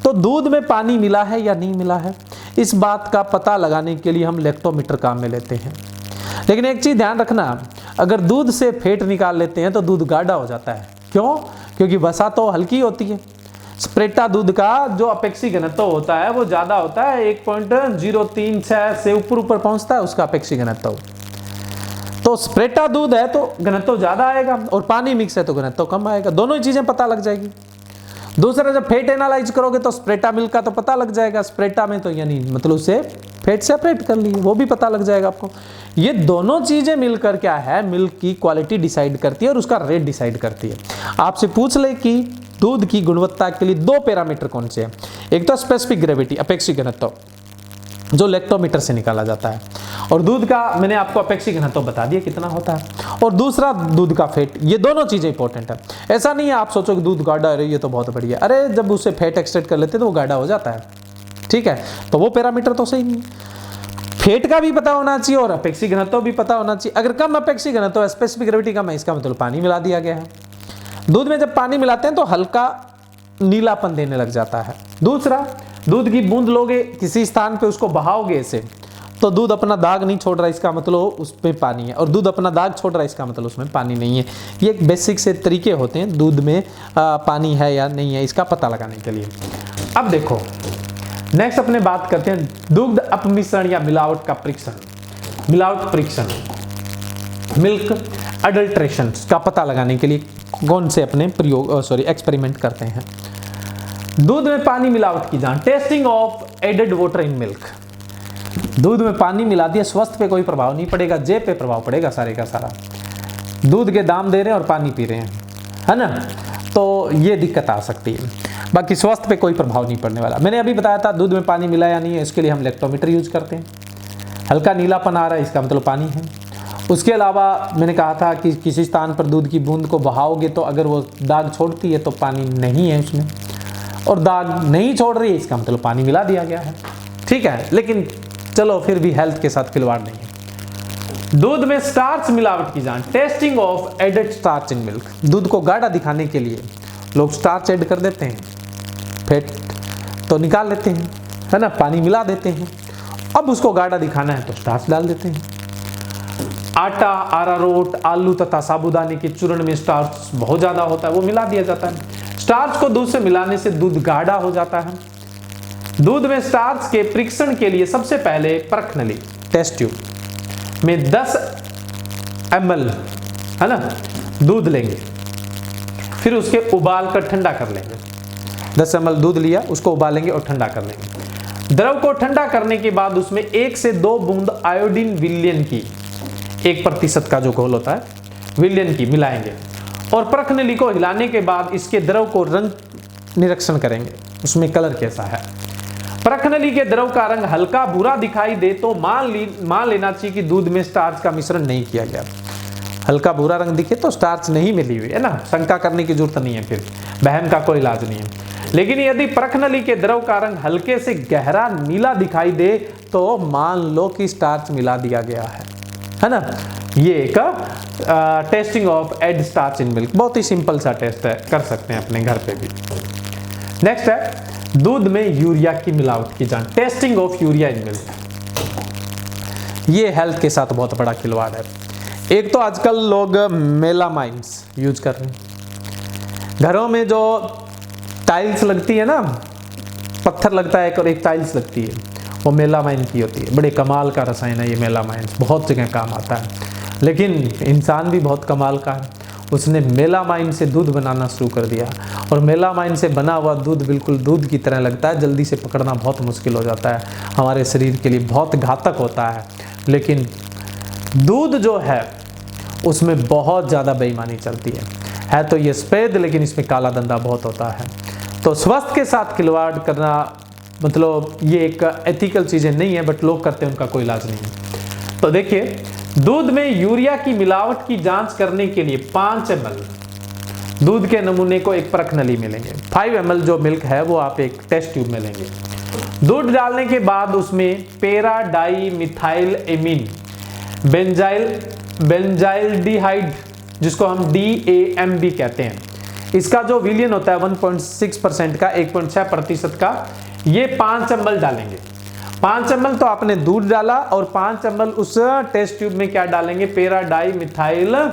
तो दूध में पानी मिला है या नहीं मिला है, इस बात का पता लगाने के लिए हम लैक्टोमीटर काम में लेते हैं। लेकिन एक चीज ध्यान रखना, अगर दूध से फेट निकाल लेते हैं तो दूध गाढ़ा हो जाता है। क्यों? क्योंकि वसा तो हल्की होती है। स्प्रेटा दूध का जो अपेक्षिक घनत्व होता है वो ज्यादा होता है, 1.036 से ऊपर पहुंचता है उसका अपेक्षिक घनत्व। तो स्प्रेटा दूध है तो घनत्व ज्यादा आएगा, और पानी मिक्स है तो घनत्व कम आएगा। दोनों ही चीजें पता लग जाएगी। दूसरा, जब फेट एनालाइज करोगे तो स्प्रेटा मिल्क का तो पता लग जाएगा, स्प्रेटा में तो यानी मतलब उसे फेट सेपरेट कर ली, वो भी पता लग जाएगा आपको। ये दोनों चीजें मिलकर क्या है, मिल्क की क्वालिटी डिसाइड करती है और उसका रेट डिसाइड करती है। आपसे पूछ ले कि दूध की गुणवत्ता के लिए दो पैरामीटर कौन से हैं, एक तो स्पेसिफिक ग्रेविटी अपेक्षिक घनत्व जो लैक्टोमीटर से निकाला जाता है, और दूध का मैंने आपको अपेक्षिक घनत्व बता दिया कितना होता है, और दूसरा दूध का फेट। ये दोनों चीजें इंपॉर्टेंट है। ऐसा नहीं है आप सोचो कि दूध गाढ़ा है ये तो बहुत बढ़िया, अरे जब उसे फेट एक्सट्रैक्ट कर लेते तो वो गाढ़ा हो जाता है, ठीक है। तो वो पैरामीटर तो सही नहीं है। फेट का भी पता होना चाहिए और अपेक्षिक घनत्व भी पता होना चाहिए। अगर कम अपेक्षिक घनत्व है, स्पेसिफिक ग्रेविटी कम है, इसका मतलब पानी मिला दिया गया है। दूध में जब पानी मिलाते हैं तो हल्का नीलापन देने लग जाता है। दूसरा, दूध की बूंद लोगे किसी स्थान पे, उसको बहाओगे ऐसे, तो दूध अपना दाग नहीं छोड़ रहा, इसका मतलब उसमें पानी है, और दूध अपना दाग छोड़ रहा है इसका मतलब उसमें पानी नहीं है। ये एक बेसिक से तरीके होते हैं दूध में पानी है या नहीं है इसका पता लगाने के लिए। अब देखो नेक्स्ट अपने बात करते हैं दुग्ध अपमिश्रण या मिलावट का परीक्षण। मिलावट परीक्षण, मिल्क अडल्ट्रेशन का पता लगाने के लिए कौन से अपने एक्सपेरिमेंट करते हैं। दूध में पानी मिलावट की जांच, testing of added water in milk. दूध में पानी मिला दिया, स्वास्थ्य पे कोई प्रभाव नहीं पड़ेगा, जेब पे प्रभाव पड़ेगा सारे का सारा। दूध के दाम दे रहे हैं और पानी पी रहे हैं, है ना, तो ये दिक्कत आ सकती है। बाकी स्वास्थ्य पे कोई प्रभाव नहीं पड़ने वाला। मैंने अभी बताया था दूध में पानी मिला या नहीं है, इसके लिए हम लैक्टोमीटर यूज करते हैं। हल्का नीलापन आ रहा है इसका मतलब पानी है। उसके अलावा मैंने कहा था कि किसी स्थान पर दूध की बूंद को बहाओगे तो अगर वो दाग छोड़ती है तो पानी नहीं है उसमें, और दाग नहीं छोड़ रही है इसका मतलब पानी मिला दिया गया है, ठीक है। लेकिन चलो फिर भी हेल्थ के साथ खिलवाड़ नहीं है। दूध में स्टार्च मिलावट की जांच, testing of added starch in milk. दूध को गाढ़ा दिखाने के लिए लोग स्टार्च ऐड कर देते हैं, फेट तो निकाल लेते हैं, है ना, पानी मिला देते हैं। अब उसको गाढ़ा दिखाना है तो स्टार्च डाल देते हैं। आटा, अरारोट, आलू तथा साबूदाने के चूर्ण में स्टार्च बहुत ज्यादा होता है, वो मिला दिया जाता है। स्टार्च को दूध से मिलाने से दूध गाढ़ा हो जाता है। दूध में स्टार्च के परीक्षण के लिए सबसे पहले परख नली टेस्ट ट्यूब में 10 ml है ना दूध लेंगे, फिर उसके उबाल कर ठंडा कर लेंगे। 10 ml दूध लिया, उसको उबालेंगे और ठंडा कर लेंगे। द्रव को ठंडा करने के बाद उसमें 1 से 2 बूंद आयोडीन विलयन की, 1% का जो घोल होता है विलयन की, मिलाएंगे और परख नली को हिलाने के बाद इसके द्रव को रंग निरीक्षण करेंगे, उसमें कलर कैसा है। परख नली के द्रव का रंग हल्का भूरा दिखाई दे तो मान लेना चाहिए कि दूध में स्टार्च का मिश्रण नहीं किया गया। हल्का भूरा रंग दिखे तो स्टार्च नहीं मिली हुई है ना, शंका करने की जरूरत नहीं है, फिर बहम का कोई इलाज नहीं है। लेकिन यदि परख नली के द्रव का रंग हल्के से गहरा नीला दिखाई दे तो मान लो कि स्टार्च मिला दिया गया है ना। ये एक testing of add starch in milk, बहुत ही सिंपल सा टेस्ट है, कर सकते हैं अपने घर पे भी। नेक्स्ट है दूध में यूरिया की मिलावट की जांच, testing of urea in milk. ये हेल्थ के साथ बहुत बड़ा खिलवाड़ है। एक तो आजकल लोग मेलामाइन्स यूज कर रहे हैं घरों में, जो टाइल्स लगती है ना, पत्थर लगता है और एक टाइल्स लगती है, वो मेलामाइन की होती है। बड़े कमाल का रसायन है ये मेलामाइन्स, बहुत जगह काम आता है। लेकिन इंसान भी बहुत कमाल का है, उसने मेलामाइन से दूध बनाना शुरू कर दिया, और मेलामाइन से बना हुआ दूध बिल्कुल दूध की तरह लगता है, जल्दी से पकड़ना बहुत मुश्किल हो जाता है, हमारे शरीर के लिए बहुत घातक होता है। लेकिन दूध जो है उसमें बहुत ज़्यादा बेईमानी चलती है तो ये सफ़ेद, लेकिन इसमें काला धंधा बहुत होता है। तो स्वास्थ्य के साथ खिलवाड़ करना मतलब ये एक एथिकल चीज़ें नहीं है, बट लोग करते हैं, उनका कोई इलाज नहीं है। तो देखिए, दूध में यूरिया की मिलावट की जांच करने के लिए 5 ml दूध के नमूने को एक परख नली में लेंगे। 5 ml जो मिल्क है वो आप एक टेस्ट ट्यूब में लेंगे। दूध डालने के बाद उसमें para di methyl amine benzaldehyde, जिसको हम DAM भी कहते हैं, इसका जो विलियन होता है 1.6% का, 1.6% का, ये 5 ml डालेंगे। 5 ml तो आपने दूध डाला और 5 ml उस टेस्ट ट्यूब में क्या डालेंगे, para di methyl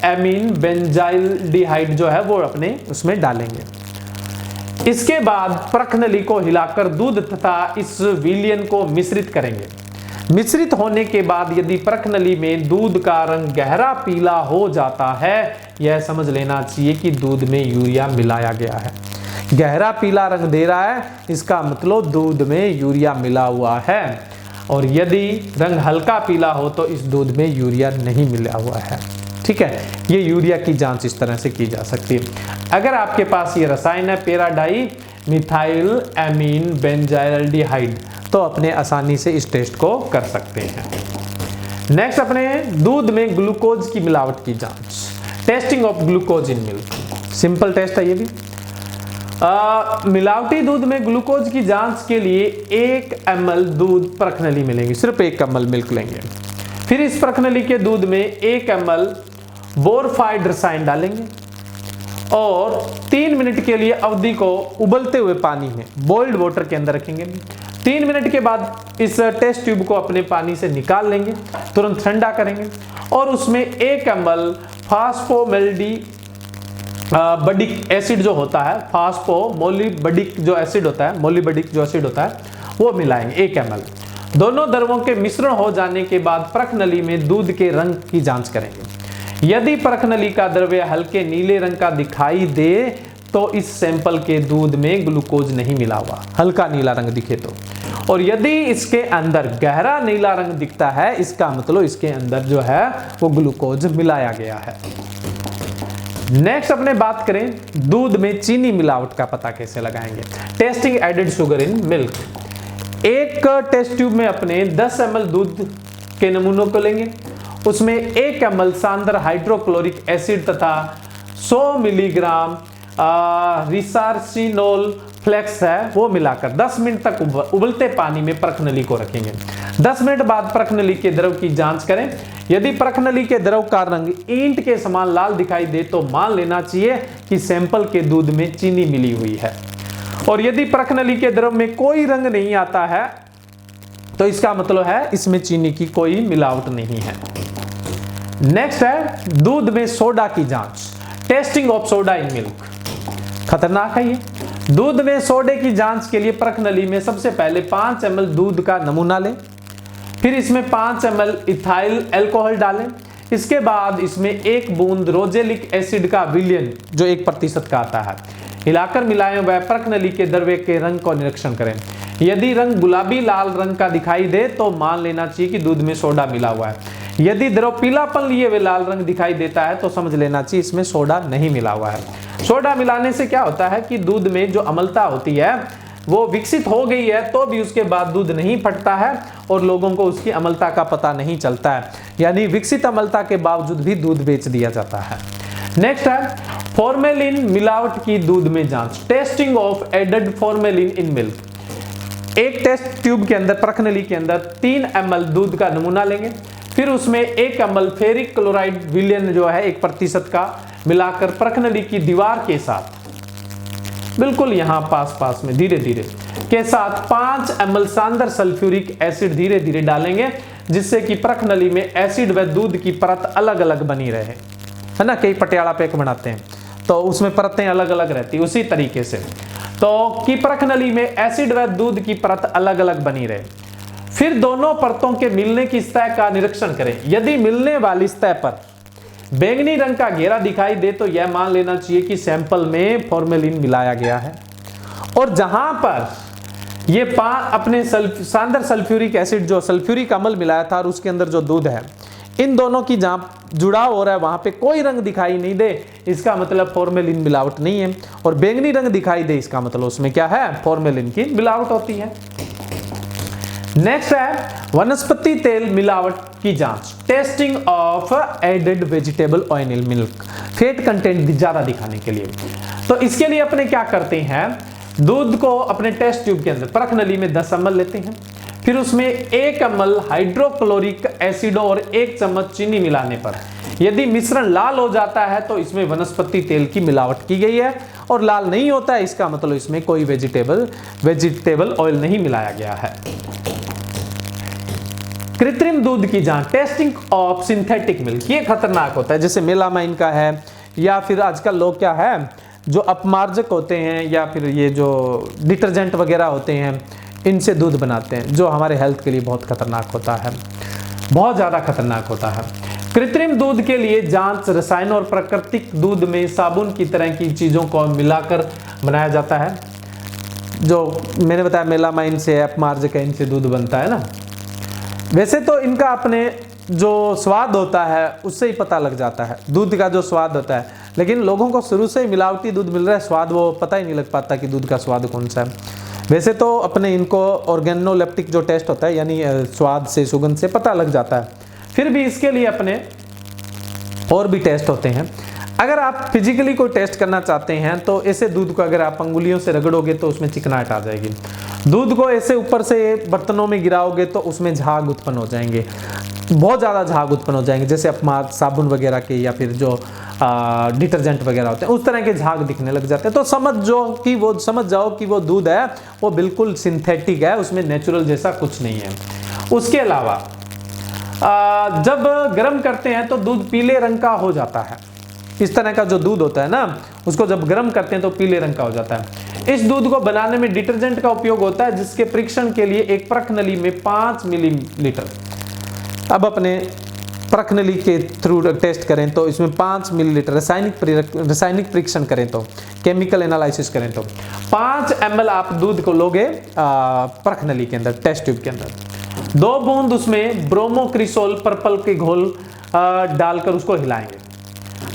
amine benzaldehyde जो है वो अपने उसमें डालेंगे। इसके बाद परख नली को हिलाकर दूध तथा इस विलियन को मिश्रित करेंगे। मिश्रित होने के बाद यदि परख नली में दूध का रंग गहरा पीला हो जाता है, यह समझ लेना चाहिए कि दूध में यूरिया मिलाया गया है। गहरा पीला रंग दे रहा है, इसका मतलब दूध में यूरिया मिला हुआ है। और यदि रंग हल्का पीला हो तो इस दूध में यूरिया नहीं मिला हुआ है। ठीक है, ये यूरिया की जांच इस तरह से की जा सकती है। अगर आपके पास ये रसायन है para di methyl amine benzaldehyde, तो अपने आसानी से इस टेस्ट को कर सकते हैं। नेक्स्ट अपने दूध में ग्लूकोज की मिलावट की जांच, testing of glucose in milk. Simple test है ये भी। मिलावटी दूध में ग्लूकोज की जांच के लिए 1 ml दूध परख नली में लेंगे, सिर्फ 1 ml मिल्क लेंगे। फिर इस परख नली के दूध में 1 ml बोरफाइड रसायन डालेंगे और 3 मिनट के लिए अवधि को उबलते हुए पानी में बॉइल्ड वाटर के अंदर रखेंगे। 3 मिनट के बाद इस टेस्ट ट्यूब को अपने पानी से निकाल लेंगे, तुरंत ठंडा करेंगे और उसमें 1 ml फास्फोमोल्डिबडिक एसिड जो होता है, फास्फोमोलिबडिक जो एसिड होता है, मोलिबडिक जो एसिड होता है वो मिलाएंगे 1 ml। दोनों द्रवों के मिश्रण हो जाने के बाद परख नली में दूध के रंग की जांच करेंगे। यदि परख नली का द्रव्य हल्के नीले रंग का दिखाई दे तो इस सैंपल के दूध में ग्लूकोज नहीं मिला हुआ, हल्का नीला रंग दिखे तो। और यदि इसके अंदर गहरा नीला रंग दिखता है, इसका मतलब इसके अंदर जो है वो ग्लूकोज मिलाया गया है। नेक्स्ट अपने बात करें दूध में चीनी मिलावट का पता कैसे लगाएंगे। Testing added sugar in milk. एक टेस्ट ट्यूब में अपने 10 ml दूध के नमूनों को लेंगे, उसमें 1 ml सांद्र हाइड्रोक्लोरिक एसिड तथा 100 मिलीग्राम रिसार्सिनोल फ्लेक्स है वो मिलाकर 10 मिनट तक उबलते पानी में परख नली को रखेंगे। 10 मिनट बाद परख नली के द्रव की जांच करें। यदि परख नली के द्रव का रंग ईंट के समान लाल दिखाई दे तो मान लेना चाहिए कि सैंपल के दूध में चीनी मिली हुई है। और यदि परख नली के द्रव में कोई रंग नहीं आता है तो इसका मतलब है इसमें चीनी की कोई मिलावट नहीं है। नेक्स्ट है दूध में सोडा की जांच, testing of soda in milk. खतरनाक है ये। दूध में सोडे की जांच के लिए परख नली में सबसे पहले 5 ml दूध का नमूना लें, फिर इसमें 5 ml इथाइल अल्कोहल डालें। इसके बाद इसमें 1 बूंद रोजेलिक एसिड का विलियन जो 1% का आता है हिलाकर मिलाएं व परख नली के द्रव्य के रंग को निरीक्षण करें। यदि रंग गुलाबी लाल रंग का दिखाई दे तो मान लेना चाहिए कि दूध में सोडा मिला हुआ है। यदि द्रव पीलापन लिए हुए लाल रंग दिखाई देता है तो समझ लेना चाहिए इसमें सोडा नहीं मिला हुआ है। सोडा मिलाने से क्या होता है कि दूध में जो अम्लता होती है वो विकसित हो गई है तो भी उसके बाद दूध नहीं फटता है और लोगों को उसकी अम्लता का पता नहीं चलता है, यानी विकसित अम्लता के बावजूद भी दूध बेच दिया जाता है। नेक्स्ट है फॉर्मेलिन मिलावट की दूध में जांच, testing of added formalin in milk. एक टेस्ट ट्यूब के अंदर परख नली के अंदर 3 ml दूध का नमूना लेंगे, फिर उसमें 1 ml फेरिक क्लोराइड विलियन जो है 1% का मिलाकर परख नली की दीवार के साथ बिल्कुल यहां पास में धीरे धीरे के साथ 5 ml सांद्र सल्फ्यूरिक एसिड धीरे धीरे डालेंगे, जिससे कि परख नली में एसिड व दूध की परत अलग अलग बनी रहे, है ना। कई पटियाला पैक बनाते हैं तो उसमें परतें अलग अलग रहती, उसी तरीके से तो कि परख नली में एसिड व दूध की परत अलग अलग बनी रहे। फिर दोनों परतों के मिलने की सतह का निरीक्षण करें। यदि मिलने वाली सतह पर बैंगनी रंग का घेरा दिखाई दे तो यह मान लेना चाहिए कि सैंपल में फॉर्मेलिन मिलाया गया है। और जहां पर ये अपने सांद्र सल्फ्यूरिक एसिड जो सल्फ्यूरिक अम्ल मिलाया था और उसके अंदर जो दूध है इन दोनों की जहाँ जुड़ाव हो रहा है वहाँ पे कोई रंग दिखाई नहीं दे, इसका मतलब फॉर्मेलिन मिलावट नहीं है। और बैंगनी रंग दिखाई दे, इसका मतलब उसमें क्या है, फॉर्मेलिन की मिलावट होती है। नेक्स्ट है वनस्पति तेल मिलावट की जांच, testing of added vegetable oil milk, fat content ज्यादा दिखाने के लिए। तो इसके लिए अपने क्या करते हैं, दूध को अपने टेस्ट ट्यूब के अंदर परख नली में 10 ml लेते हैं, फिर उसमें 1 ml हाइड्रोक्लोरिक एसिड और 1 चम्मच चीनी मिलाने पर यदि मिश्रण लाल हो जाता है तो इसमें वनस्पति तेल की मिलावट की गई है, और लाल नहीं होता है इसका मतलब इसमें कोई वेजिटेबल ऑयल नहीं मिलाया गया है। कृत्रिम दूध की जांच, टेस्टिंग ऑफ सिंथेटिक मिल्क, ये खतरनाक होता है, जैसे मेलामाइन का है, या फिर आजकल लोग क्या है जो अपमार्जक होते हैं या फिर ये जो डिटर्जेंट वगैरह होते हैं इनसे दूध बनाते हैं, जो हमारे हेल्थ के लिए बहुत खतरनाक होता है, बहुत ज़्यादा खतरनाक होता है। कृत्रिम दूध के लिए जांच, रसायन और प्राकृतिक दूध में साबुन की तरह की चीज़ों को मिलाकर बनाया जाता है, जो मैंने बताया मेलामाइन से, अपमार्जक है, इनसे दूध बनता है ना। वैसे तो इनका अपने जो स्वाद होता है उससे ही पता लग जाता है, दूध का जो स्वाद होता है, लेकिन लोगों को शुरू से ही मिलावटी दूध मिल रहा है, स्वाद वो पता ही नहीं लग पाता कि दूध का स्वाद कौन सा है। वैसे तो अपने इनको ऑर्गेनोलेप्टिक जो टेस्ट होता है, यानी स्वाद से, सुगंध से पता लग जाता है, फिर भी इसके लिए अपने और भी टेस्ट होते हैं। अगर आप फिजिकली कोई टेस्ट करना चाहते हैं तो ऐसे दूध को अगर आप अंगुलियों से रगड़ोगे तो उसमें चिकनाहट आ जाएगी, दूध को ऐसे ऊपर से बर्तनों में गिराओगे तो उसमें झाग उत्पन्न हो जाएंगे, बहुत ज़्यादा झाग उत्पन्न हो जाएंगे, जैसे अपमार्जक साबुन वगैरह के या फिर जो डिटर्जेंट वगैरह होते हैं उस तरह के झाग दिखने लग जाते हैं। तो समझ जाओ कि वो दूध है वो बिल्कुल सिंथेटिक है, उसमें नेचुरल जैसा कुछ नहीं है। उसके अलावा जब गर्म करते हैं तो दूध पीले रंग का हो जाता है, इस तरह का जो दूध होता है ना उसको जब गर्म करते हैं तो पीले रंग का हो जाता है। इस दूध को बनाने में डिटर्जेंट का उपयोग होता है, जिसके परीक्षण के लिए एक परख नली में 5 मिलीलीटर, अब अपने परख नली के थ्रू टेस्ट करें तो इसमें 5 मिलीलीटर रासायनिक परीक्षण करें तो, केमिकल एनालिसिस करें तो 5 ml आप दूध को लोगे परख नली के अंदर, टेस्ट ट्यूब के अंदर, 2 बूंद उसमें ब्रोमोक्रिसोल पर्पल के घोल डालकर उसको हिलाएंगे।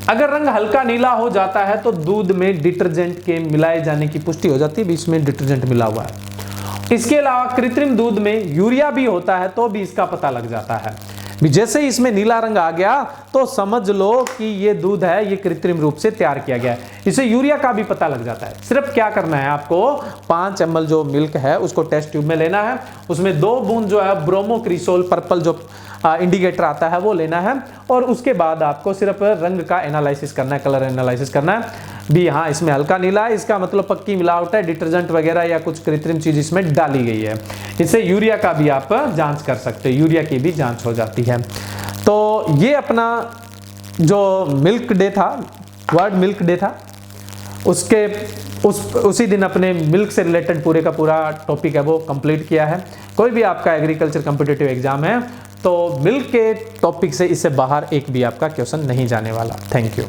अगर रंग हल्का नीला हो जाता है तो दूध में डिटर्जेंट के मिलाए जाने की पुष्टि हो जाती है, बीच में डिटर्जेंट मिला हुआ है। इसके अलावा कृत्रिम दूध में यूरिया भी होता है तो भी इसका पता लग जाता है। जैसे ही इसमें नीला रंग आ गया तो समझ लो कि ये दूध है, ये कृत्रिम रूप से तैयार किया गया है, इसे यूरिया का भी पता लग जाता है। सिर्फ क्या करना है आपको, 5 ml जो मिल्क है उसको टेस्ट ट्यूब में लेना है, उसमें 2 बूंद जो है ब्रोमोक्रिसोल पर्पल जो इंडिकेटर आता है वो लेना है, और उसके बाद आपको सिर्फ रंग का एनालिसिस करना है, कलर एनालिसिस करना है भी, हाँ इसमें हल्का नीला है, इसका मतलब पक्की मिलावट है, डिटर्जेंट वगैरह या कुछ कृत्रिम चीज इसमें डाली गई है। इससे यूरिया का भी आप जांच कर सकते हो, यूरिया की भी जांच हो जाती है। तो ये अपना जो मिल्क डे था, वर्ल्ड मिल्क डे था, उसी दिन अपने मिल्क से रिलेटेड पूरे का पूरा टॉपिक है वो कंप्लीट किया है। कोई भी आपका एग्रीकल्चर कॉम्पिटिटिव एग्जाम है तो मिल्क के टॉपिक से इससे बाहर एक भी आपका क्वेश्चन नहीं जाने वाला। Thank you.